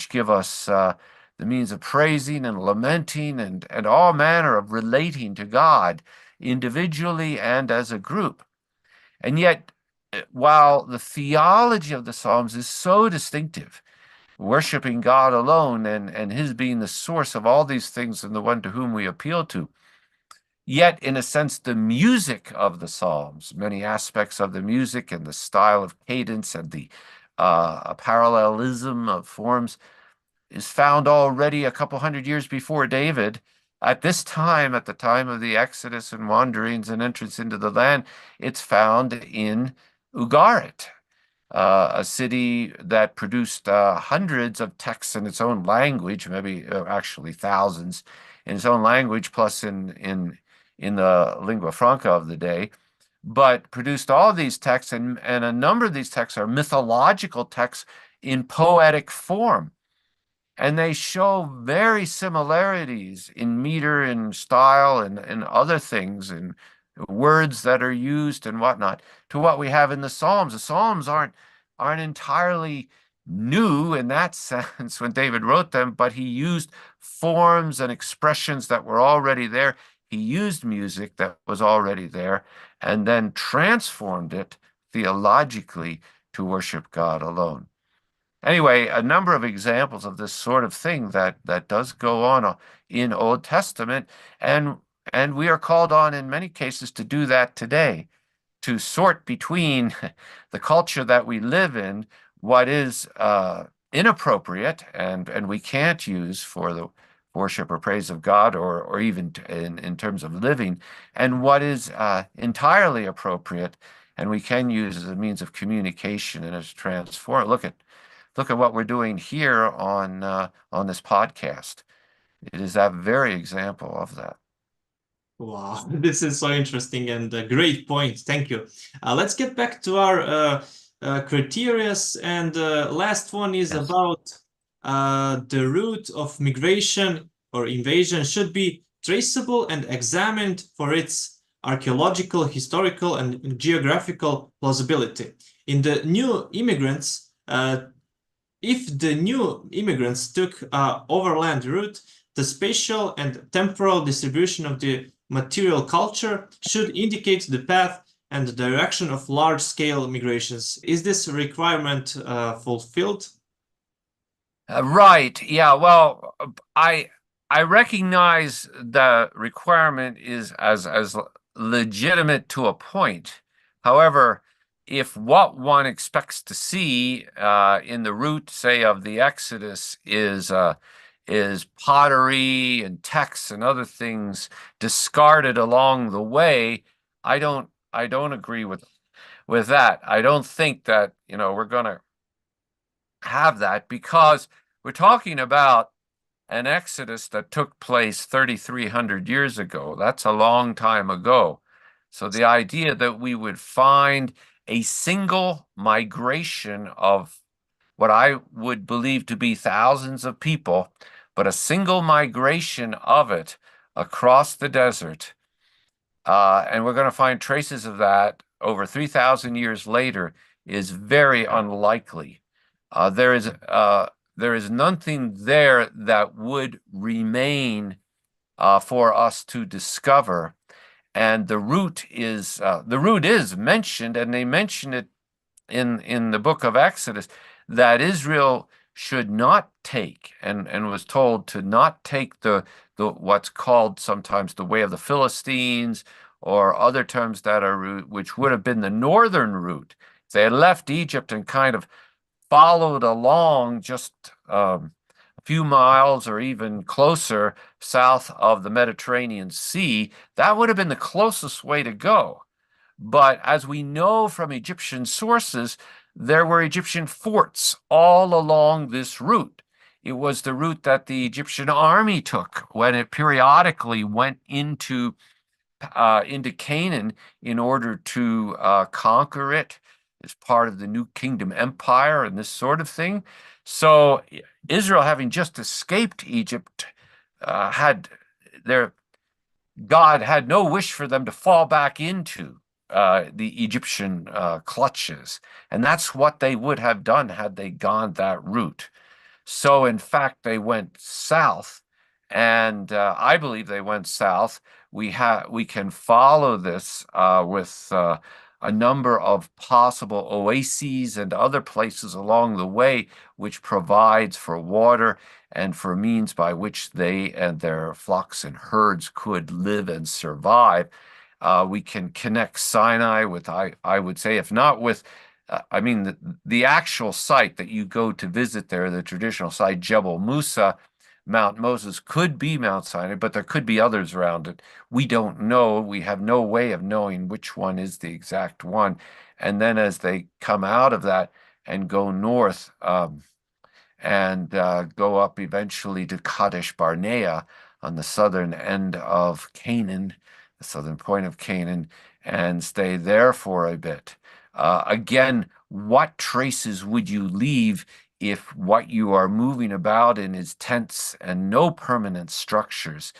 give us the means of praising and lamenting and all manner of relating to God individually and as a group. And yet, while the theology of the Psalms is so distinctive, worshiping God alone and his being the source of all these things and the one to whom we appeal to, yet, in a sense, the music of the Psalms, many aspects of the music and the style of cadence and the parallelism of forms is found already a couple hundred years before David. At this time, at the time of the Exodus and wanderings and entrance into the land, it's found in Ugarit, a city that produced hundreds of texts in its own language, maybe actually thousands in its own language, plus in the lingua franca of the day, but produced all of these texts, and a number of these texts are mythological texts in poetic form. And they show very similarities in meter and style and other things and words that are used and whatnot to what we have in the Psalms. The Psalms aren't entirely new in that sense when David wrote them, but he used forms and expressions that were already there. He used music that was already there and then transformed it theologically to worship God alone. Anyway, a number of examples of this sort of thing that does go on in Old Testament, and we are called on in many cases to do that today, to sort between the culture that we live in, what is inappropriate and we can't use for the worship or praise of God or even in terms of living, and what is entirely appropriate and we can use as a means of communication and as transform. Look at what we're doing here on this podcast. It is that very example of that. Wow, this is so interesting and a great point. Thank you. Let's get back to our criteria, and last one is Yes. about the route of migration or invasion should be traceable and examined for its archaeological, historical, and geographical plausibility. In the new immigrants, if the new immigrants took an overland route, the spatial and temporal distribution of the material culture should indicate the path and the direction of large-scale migrations. Is this requirement fulfilled? Right. Yeah. Well, I recognize the requirement is as legitimate to a point. However, if what one expects to see in the route, say, of the Exodus is pottery and texts and other things discarded along the way, I don't agree with that. I don't think that we're going to have that because we're talking about an Exodus that took place 3,300 years ago. That's a long time ago. So the idea that we would find a single migration of what I would believe to be thousands of people, but a single migration of it across the desert, and we're going to find traces of that over 3,000 years later, is very unlikely. There is there is nothing there that would remain for us to discover. And the route is mentioned, and they mention it in the book of Exodus, that Israel should not take, and was told to not take the what's called sometimes the way of the Philistines, or other terms that are which would have been the northern route. They had left Egypt and kind of followed along just a few miles or even closer south of the Mediterranean Sea. That would have been the closest way to go. But as we know from Egyptian sources, there were Egyptian forts all along this route. It was the route that the Egyptian army took when it periodically went into Canaan in order to conquer it as part of the New Kingdom Empire and this sort of thing. So Israel, having just escaped Egypt, God had no wish for them to fall back into the Egyptian clutches. And that's what they would have done had they gone that route. So in fact, they went south, and I believe they went south. We can follow this with a number of possible oases and other places along the way, which provides for water and for means by which they and their flocks and herds could live and survive. We can connect Sinai with, I would say, if not with, the actual site that you go to visit there, the traditional site, Jebel Musa, Mount Moses, could be Mount Sinai, but there could be others around it. We don't know. We have no way of knowing which one is the exact one. And then as they come out of that and go north and go up eventually to Kadesh Barnea on the southern end of Canaan, the southern point of Canaan, and stay there for a bit. Again, what traces would you leave if what you are moving about in is tents and no permanent structures?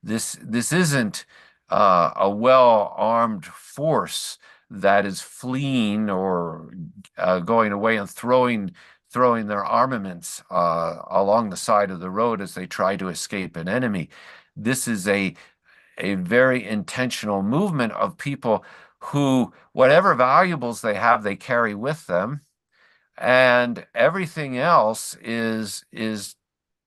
This isn't a well-armed force that is fleeing or going away and throwing their armaments along the side of the road as they try to escape an enemy. This is a very intentional movement of people who, whatever valuables they have, they carry with them, and everything else is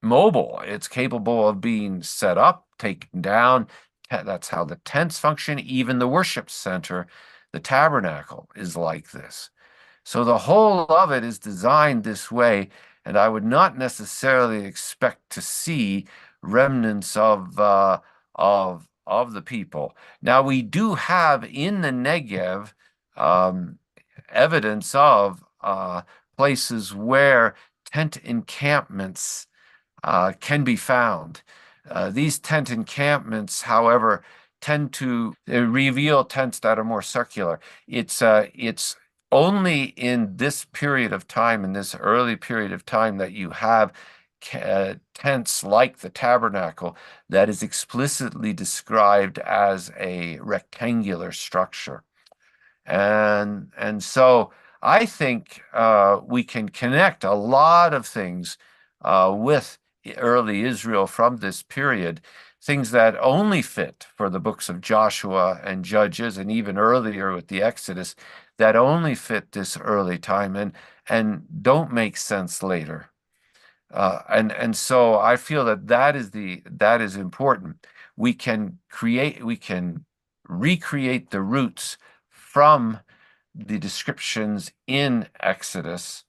mobile. It's capable of being set up, taken down. That's how the tents function. Even the worship center, the tabernacle, is like this. So the whole of it is designed this way, and I would not necessarily expect to see remnants of the people. Now, we do have in the Negev evidence of places where tent encampments can be found. These tent encampments, however, tend to reveal tents that are more circular. It's only in this period of time, in this early period of time, that you have tents like the tabernacle that is explicitly described as a rectangular structure. And so I think we can connect a lot of things with early Israel from this period, things that only fit for the books of Joshua and Judges, and even earlier with the Exodus, that only fit this early time and don't make sense later. And so I feel that is important. We can recreate the roots from the descriptions in Exodus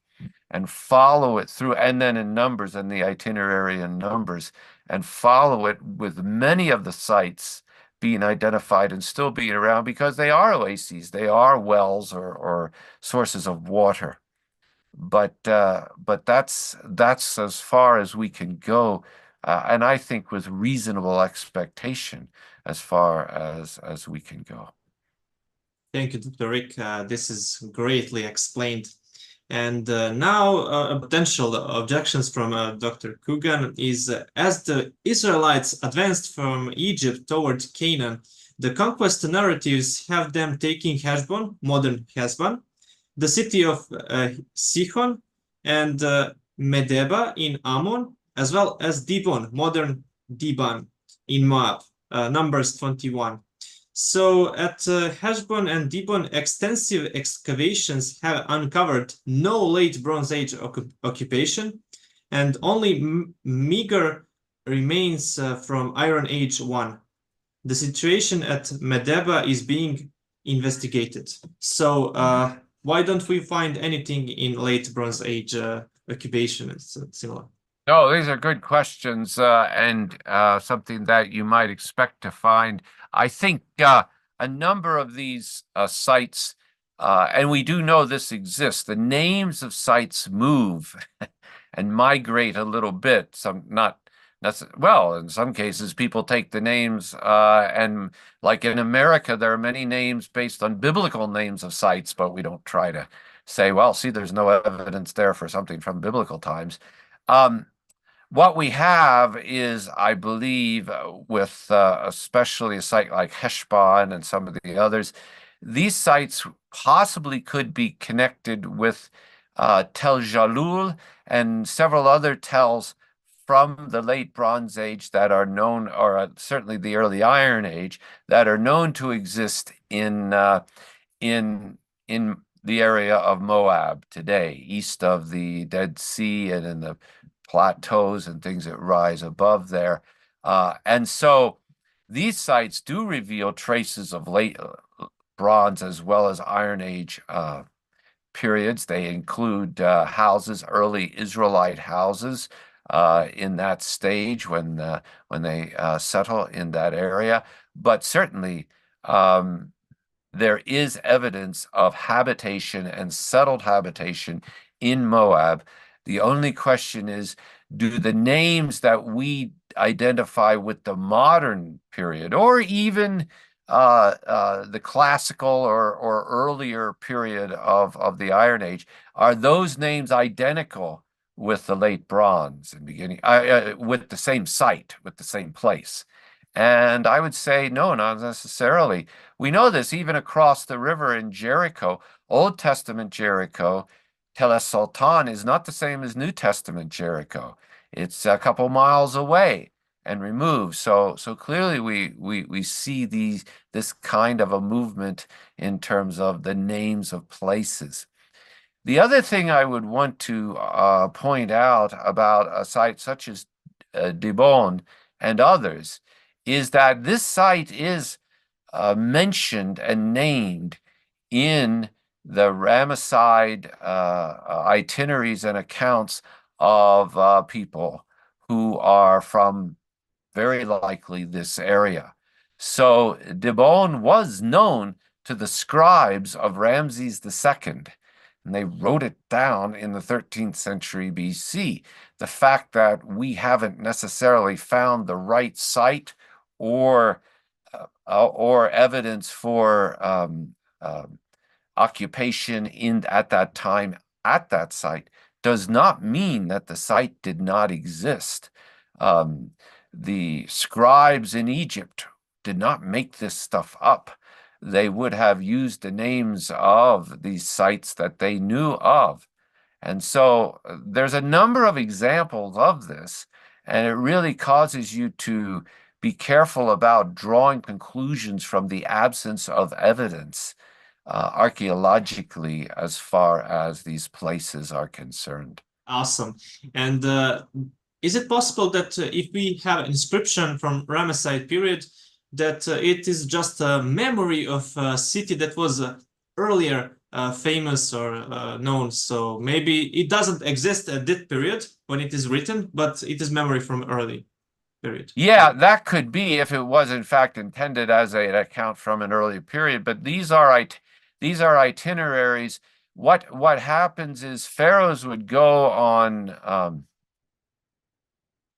and follow it through, and then in Numbers and the itinerary in Numbers, and follow it with many of the sites being identified and still being around, because they are oases, they are wells or sources of water. But that's as far as we can go, and I think with reasonable expectation as far as we can go. Thank you, Dr. Rick. This is greatly explained. And now potential objections from Dr. Coogan is, as the Israelites advanced from Egypt toward Canaan, the conquest narratives have them taking Heshbon, modern Heshbon, the city of Sihon, and Medeba in Ammon, as well as Dibon, modern Diban in Moab, Numbers 21. So at Heshbon and Dibon, extensive excavations have uncovered no late Bronze Age occupation, and only meager remains from Iron Age 1. The situation at Medeba is being investigated. So why don't we find anything in late Bronze Age occupation and similar? No, these are good questions and something that you might expect to find. I think a number of these sites, and we do know this exists, the names of sites move and migrate a little bit. Some not well, in some cases, people take the names and like in America, there are many names based on biblical names of sites, but we don't try to say, well, see, there's no evidence there for something from biblical times. What we have is, I believe, with especially a site like Heshbon and some of the others, these sites possibly could be connected with Tel Jalul and several other tells from the late Bronze Age that are known, or certainly the early Iron Age, that are known to exist in the area of Moab today, east of the Dead Sea and in the plateaus and things that rise above there. And so these sites do reveal traces of late Bronze as well as Iron Age periods. They include houses, early Israelite houses in that stage when they settle in that area. But certainly there is evidence of habitation and settled habitation in Moab. The only question is, do the names that we identify with the modern period, or even the classical or earlier period of the Iron Age, are those names identical with the late Bronze and beginning with the same site, with the same place? And I would say no, not necessarily. We know this even across the river in Jericho, Old Testament Jericho. Tel Es Sultan is not the same as New Testament Jericho. It's a couple miles away and removed. So clearly we see this kind of a movement in terms of the names of places. The other thing I would want to point out about a site such as Dibon and others is that this site is mentioned and named in the Ramesside itineraries and accounts of people who are from very likely this area. So Dibon was known to the scribes of Ramses II, and they wrote it down in the 13th century BC. The fact that we haven't necessarily found the right site or evidence for occupation at that time at that site does not mean that the site did not exist. The scribes in Egypt did not make this stuff up. They would have used the names of these sites that they knew of. And so there's a number of examples of this, and it really causes you to be careful about drawing conclusions from the absence of evidence archaeologically as far as these places are concerned. Awesome. And is it possible that if we have an inscription from Ramesside period, that it is just a memory of a city that was earlier famous or known? So maybe it doesn't exist at that period when it is written, but it is memory from early period. Yeah, that could be if it was in fact intended as an account from an early period. But these are itineraries. What happens is pharaohs would go on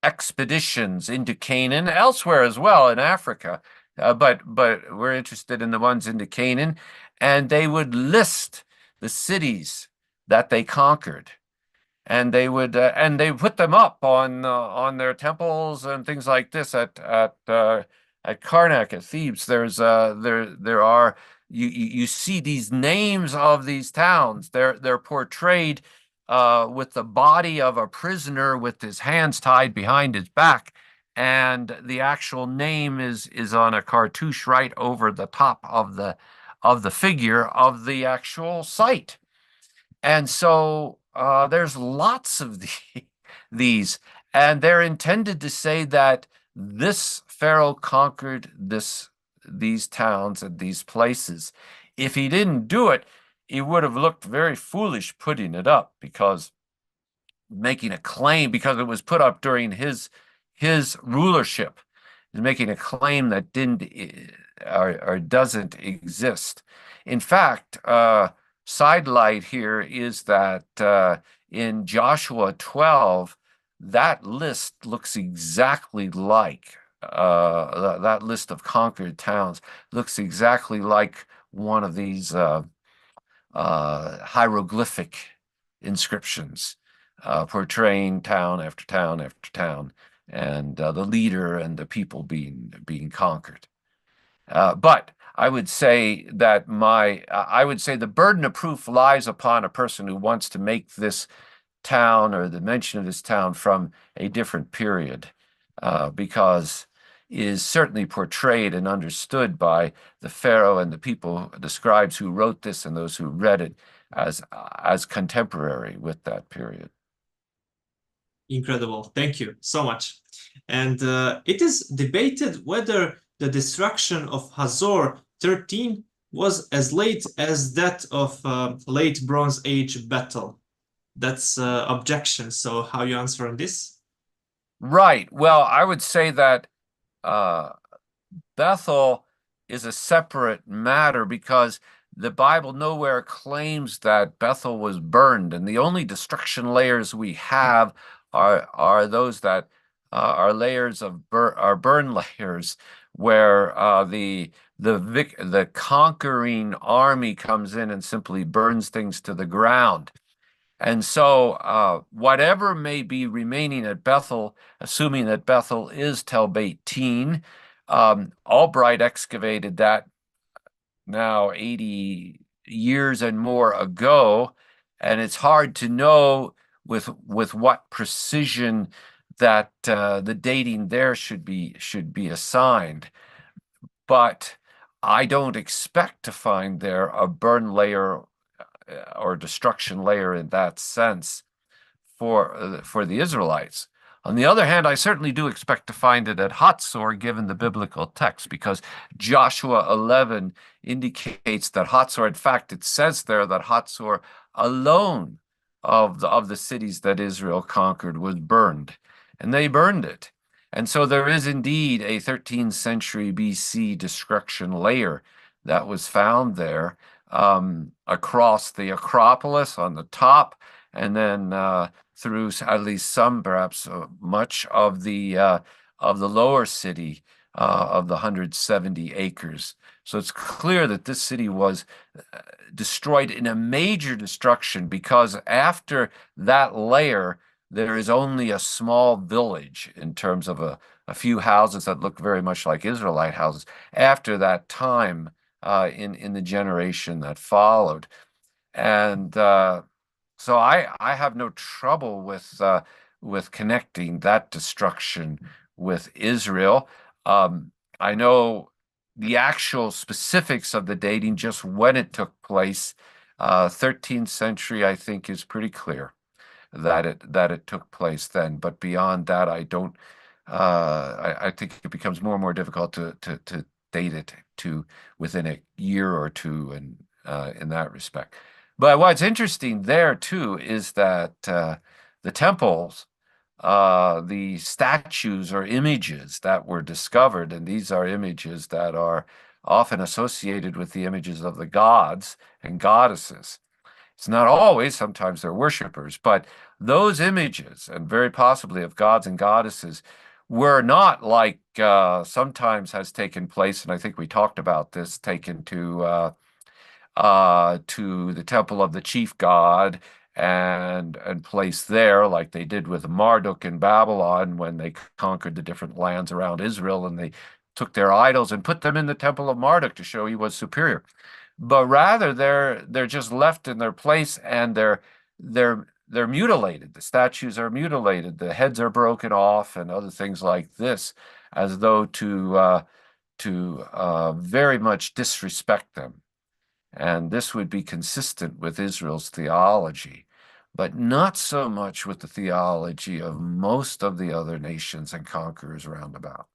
expeditions into Canaan, elsewhere as well in Africa, but we're interested in the ones into Canaan, and they would list the cities that they conquered, and they would and they put them up on their temples and things like this at Karnak, at Thebes. There are you see these names of these towns. They're portrayed with the body of a prisoner with his hands tied behind his back, and the actual name is on a cartouche right over the top of the figure of the actual site. And so there's lots of these, and they're intended to say that this Pharaoh conquered these towns and these places. If he didn't do it, he would have looked very foolish putting it up, because making a claim, because it was put up during his rulership, is making a claim that didn't or doesn't exist. In fact, sidelight here is that in Joshua 12, that list looks exactly like that list of conquered towns looks exactly like one of these hieroglyphic inscriptions portraying town after town after town, and the leader and the people being conquered. But I would say that the burden of proof lies upon a person who wants to make this town or the mention of this town from a different period, because it is certainly portrayed and understood by the Pharaoh and the people, the scribes who wrote this and those who read it, as contemporary with that period. Incredible. Thank you so much. And it is debated whether the destruction of Hazor 13 was as late as that of late Bronze Age Bethel. That's objection. So how you answer on this? Right. Well, I would say that Bethel is a separate matter, because the Bible nowhere claims that Bethel was burned, and the only destruction layers we have are those that are layers of burn layers, where the conquering army comes in and simply burns things to the ground. And so whatever may be remaining at Bethel, assuming that Bethel is Tel Beit Tin, Albright excavated that now 80 years and more ago, and it's hard to know with what precision that the dating there should be assigned. But I don't expect to find there a burn layer or destruction layer in that sense for the Israelites. On the other hand, I certainly do expect to find it at Hatzor, given the biblical text, because Joshua 11 indicates that Hatzor, in fact, it says there that Hatzor alone of the cities that Israel conquered was burned, and they burned it. And so there is indeed a 13th century BC destruction layer that was found there, across the Acropolis on the top, and then through at least some, perhaps much of the lower city of the 170 acres. So it's clear that this city was destroyed in a major destruction, because after that layer, there is only a small village in terms of a few houses that look very much like Israelite houses after that time, in the generation that followed. And so I have no trouble with connecting that destruction with Israel. I know the actual specifics of the dating, just when it took place. 13th century, I think, is pretty clear that it took place then. But beyond that, I don't. I think it becomes more and more difficult to date it to within a year or two, and in that respect. But what's interesting there too is that the temples, the statues or images that were discovered, and these are images that are often associated with the images of the gods and goddesses. It's not always, sometimes they're worshipers, but those images, and very possibly of gods and goddesses, were not like sometimes has taken place, and I think we talked about this, taken to the temple of the chief god and placed there, like they did with Marduk in Babylon when they conquered the different lands around Israel, and they took their idols and put them in the temple of Marduk to show he was superior. But rather they're just left in their place, and they're mutilated. The statues are mutilated. The heads are broken off, and other things like this, as though to very much disrespect them. And this would be consistent with Israel's theology, but not so much with the theology of most of the other nations and conquerors round about.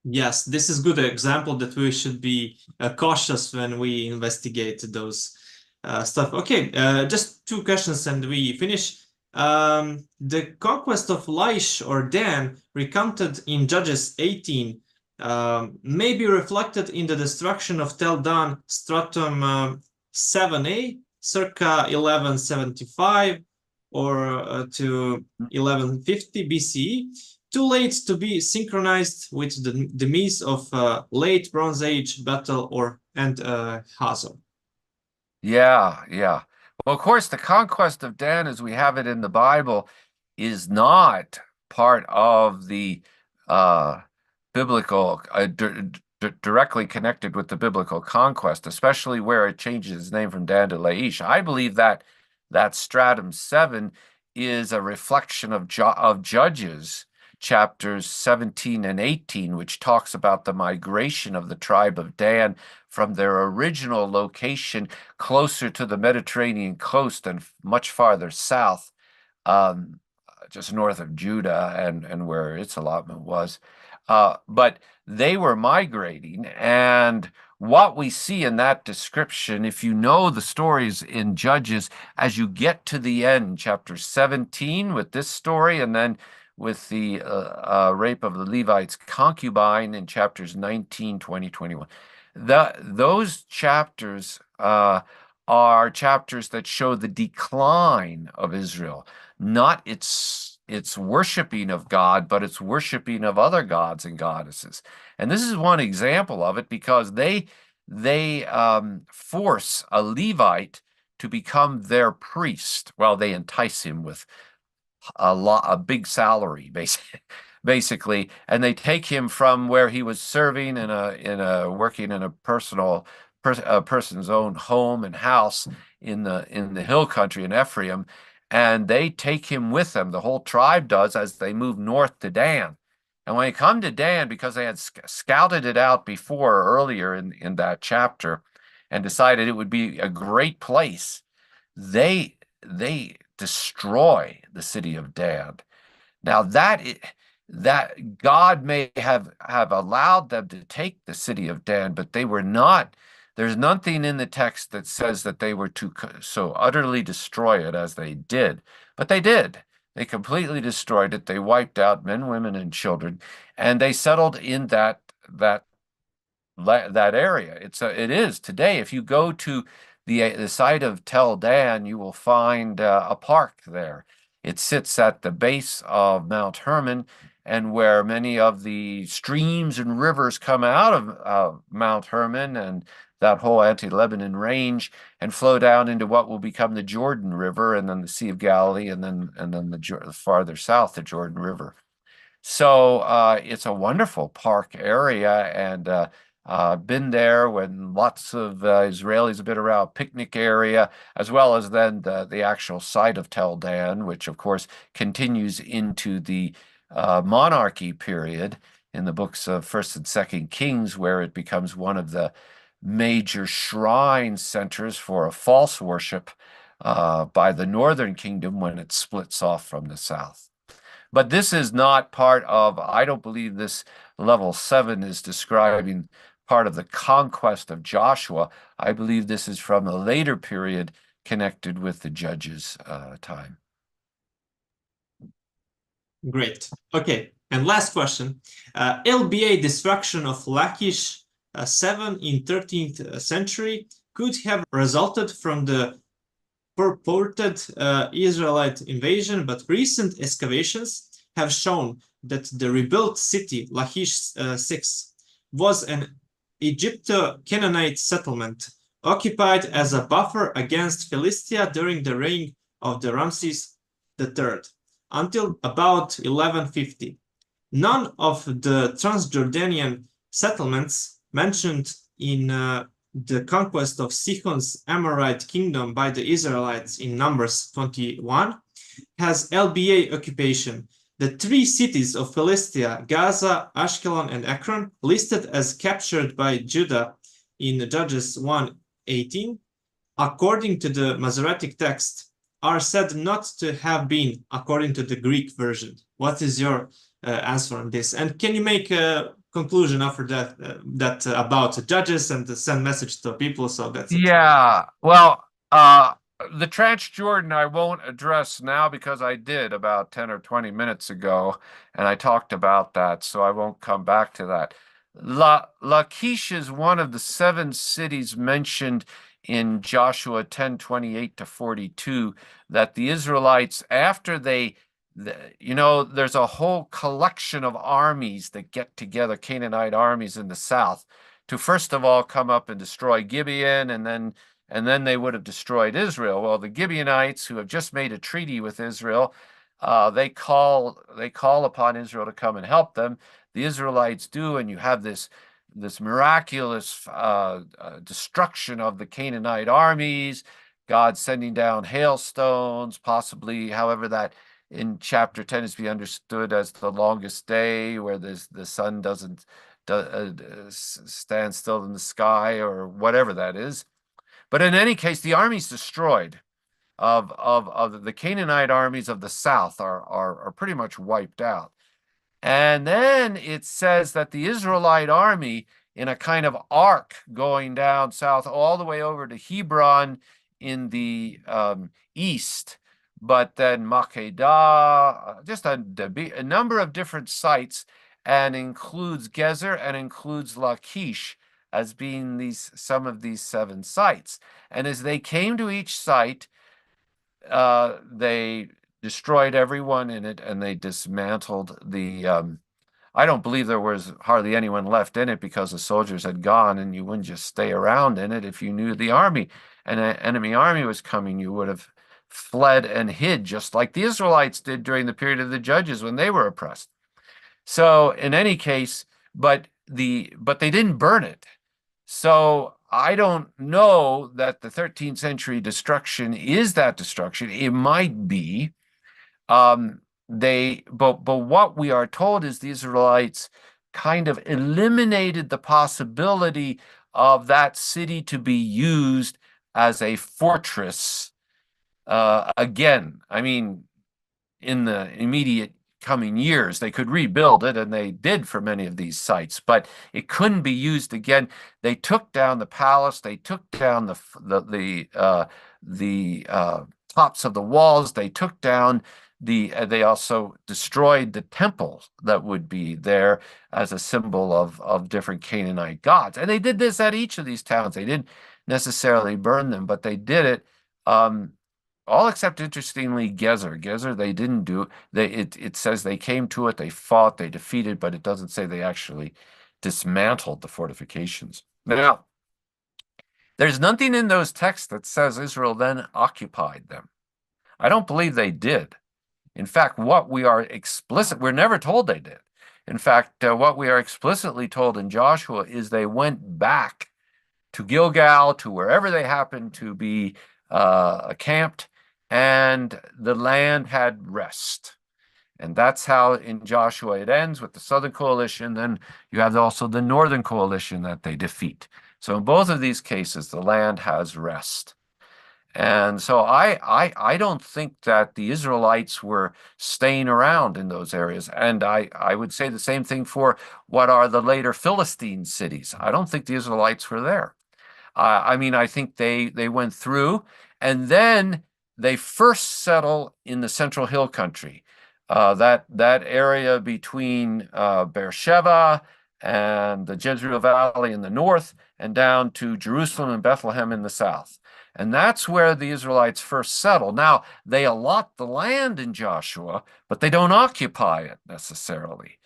Yes, this is a good example that we should be cautious when we investigate those stuff. Okay, just two questions and we finish. The conquest of Laish or Dan, recounted in Judges 18, may be reflected in the destruction of Tel Dan Stratum 7a, circa 1175 or to 1150 BCE. Too late to be synchronized with the demise of late Bronze Age battle and Hazor. Yeah, yeah. Well, of course, the conquest of Dan, as we have it in the Bible, is not part of the biblical, directly connected with the biblical conquest, especially where it changes its name from Dan to Laish. I believe that stratum 7 is a reflection of Judges chapters 17 and 18, which talks about the migration of the tribe of Dan from their original location closer to the Mediterranean coast and much farther south, just north of Judah and where its allotment was. But they were migrating, and what we see in that description, if you know the stories in Judges, as you get to the end, chapter 17 with this story, and then with the rape of the Levite's concubine in chapters 19, 20, 21. Those chapters are chapters that show the decline of Israel, not its worshiping of God, but its worshiping of other gods and goddesses. And this is one example of it, because they force a Levite to become their priest. Well, they entice him with a big salary, basically, and they take him from where he was serving working in a person's own home and house in the hill country in Ephraim, and they take him with them. The whole tribe does, as they move north to Dan. And when they come to Dan, because they had scouted it out before earlier in that chapter and decided it would be a great place, they destroy the city of Dan. Now that God may have allowed them to take the city of Dan, but they were not. There's nothing in the text that says that they were to so utterly destroy it as they did, but they did. They completely destroyed it. They wiped out men, women, and children, and they settled in that area. It is today. If you go to the site of Tel Dan, you will find a park there. It sits at the base of Mount Hermon, and where many of the streams and rivers come out of Mount Hermon and that whole anti-Lebanon range and flow down into what will become the Jordan River, and then the Sea of Galilee, and then the farther south, the Jordan River. So it's a wonderful park area, and been there when lots of Israelis have been around, picnic area, as well as then the actual site of Tel Dan, which of course continues into the monarchy period in the books of 1st and 2nd Kings, where it becomes one of the major shrine centers for a false worship by the northern kingdom when it splits off from the south. But this is not part of, I don't believe this level 7 is describing part of the conquest of Joshua. I believe this is from a later period connected with the Judges' time. Great. Okay, and last question. LBA destruction of Lachish 7 in 13th century could have resulted from the purported Israelite invasion, but recent excavations have shown that the rebuilt city, Lachish 6, was an Egypto-Canaanite settlement occupied as a buffer against Philistia during the reign of the Ramses III until about 1150. None of the Transjordanian settlements mentioned in the conquest of Sihon's Amorite kingdom by the Israelites in Numbers 21 has LBA occupation. The three cities of Philistia, Gaza, Ashkelon, and Ekron, listed as captured by Judah in Judges 1:18, according to the Masoretic text, are said not to have been according to the Greek version. What is your answer on this? And can you make a conclusion after that about Judges and send message to people? So that's it. Yeah, well, the Transjordan I won't address now because I did about 10 or 20 minutes ago, and I talked about that, so I won't come back to that. Lachish is one of the 7 cities mentioned in Joshua 10:28-42 that the Israelites, after there's a whole collection of armies that get together, Canaanite armies in the south, to first of all come up and destroy Gibeon, and then they would have destroyed Israel. Well, the Gibeonites, who have just made a treaty with Israel, they call upon Israel to come and help them. The Israelites do, and you have this miraculous destruction of the Canaanite armies, God sending down hailstones, possibly, however, that in chapter 10 is to be understood as the longest day, where the sun doesn't stand still in the sky, or whatever that is. But in any case, the armies destroyed of the Canaanite armies of the south are pretty much wiped out. And then it says that the Israelite army, in a kind of arc going down south all the way over to Hebron in the east, but then Makkedah, just a number of different sites, and includes Gezer and includes Lachish as being some of these 7 sites. And as they came to each site, they destroyed everyone in it, and they dismantled I don't believe there was hardly anyone left in it, because the soldiers had gone, and you wouldn't just stay around in it. If you knew the army and an enemy army was coming, you would have fled and hid, just like the Israelites did during the period of the Judges when they were oppressed. So in any case, but they didn't burn it. So I don't know that the 13th century destruction is that destruction. It might be. But what we are told is the Israelites kind of eliminated the possibility of that city to be used as a fortress again. I mean, in the immediate coming years, they could rebuild it, and they did for many of these sites, but it couldn't be used again. They took down the palace, they took down the tops of the walls, they took down they also destroyed the temple that would be there as a symbol of different Canaanite gods. And they did this at each of these towns. They didn't necessarily burn them, but they did it. All except, interestingly, Gezer. Gezer, they didn't do. It says they came to it, they fought, they defeated, but it doesn't say they actually dismantled the fortifications. Now, there's nothing in those texts that says Israel then occupied them. I don't believe they did. In fact, we're never told they did. In fact, what we are explicitly told in Joshua is they went back to Gilgal, to wherever they happened to be camped, and the land had rest. And that's how in Joshua it ends, with the southern coalition. Then you have also the northern coalition that they defeat. So in both of these cases, the land has rest. And so I don't think that the Israelites were staying around in those areas. And I would say the same thing for what are the later Philistine cities. I don't think the Israelites were there. I mean, I think they went through, and then they first settle in the Central Hill Country, that area between Beersheba and the Jezreel Valley in the north, and down to Jerusalem and Bethlehem in the south. And that's where the Israelites first settle. Now, they allot the land in Joshua, but they don't occupy it necessarily.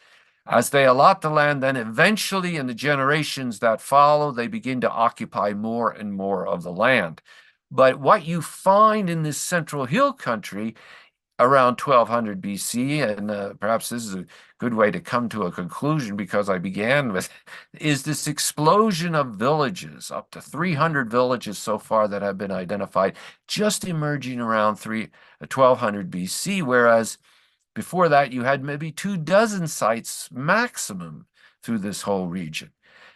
As they allot the land, then eventually in the generations that follow, they begin to occupy more and more of the land. But what you find in this Central Hill Country around 1200 BC, and perhaps this is a good way to come to a conclusion, because I began with, is this explosion of villages, up to 300 villages so far that have been identified, just emerging around 1200 BC, whereas before that you had maybe 24 sites maximum through this whole region.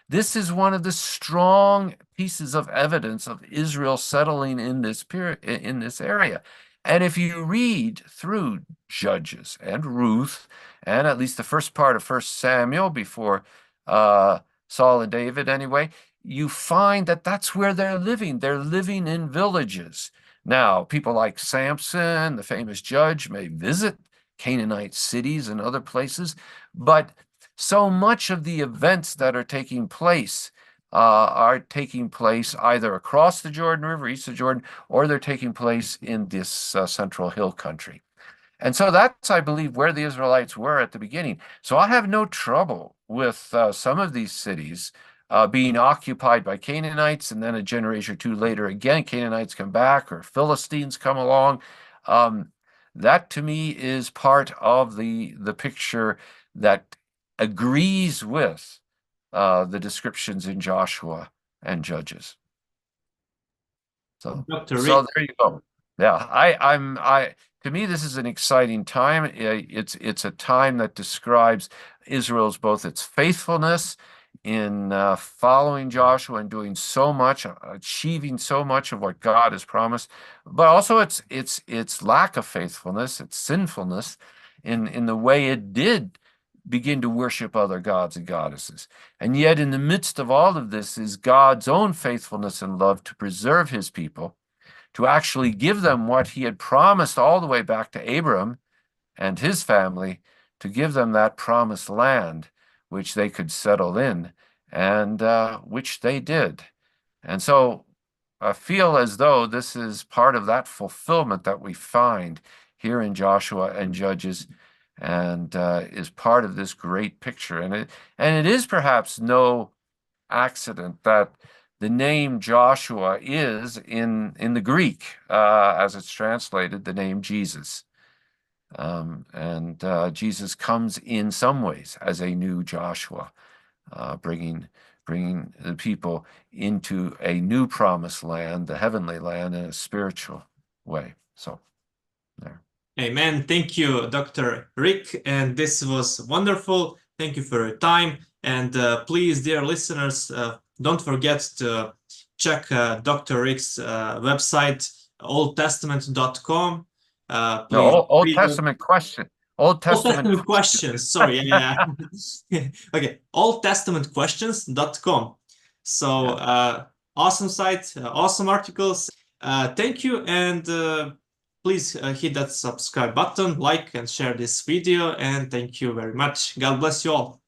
This is one of the strong pieces of evidence of Israel settling in this period, in this area. And if you read through Judges and Ruth, and at least the first part of 1 Samuel before Saul and David anyway, you find that that's where they're living. They're living in villages. Now, people like Samson, the famous judge, may visit Canaanite cities and other places, but so much of the events that are taking place either across the Jordan River, east of Jordan, or they're taking place in this central hill country. And so that's, I believe, where the Israelites were at the beginning. So I have no trouble with some of these cities being occupied by Canaanites, and then a generation or two later, again, Canaanites come back, or Philistines come along. That, to me, is part of the picture that agrees with the descriptions in Joshua and Judges. So there you go. Yeah, to me, this is an exciting time. It's a time that describes Israel's, both its faithfulness in following Joshua and doing so much, achieving so much of what God has promised, but also its lack of faithfulness, its sinfulness in the way it did begin to worship other gods and goddesses. And yet in the midst of all of this is God's own faithfulness and love to preserve his people, to actually give them what he had promised all the way back to Abram and his family, to give them that promised land which they could settle in, and which they did. And so I feel as though this is part of that fulfillment that we find here in Joshua and Judges, and is part of this great picture. And it is perhaps no accident that the name Joshua is in the Greek, as it's translated, the name Jesus. And Jesus comes in some ways as a new Joshua, bringing the people into a new promised land, the heavenly land, in a spiritual way. So there. Amen. Thank you, Dr. Rick. And this was wonderful. Thank you for your time. And please, dear listeners, don't forget to check Dr. Rick's website, oldtestament.com. Old Testament question. Old Testament questions. Sorry. Yeah. Okay. oldtestamentquestions.com. So awesome site, awesome articles. Thank you. And please hit that subscribe button, like and share this video. And thank you very much. God bless you all.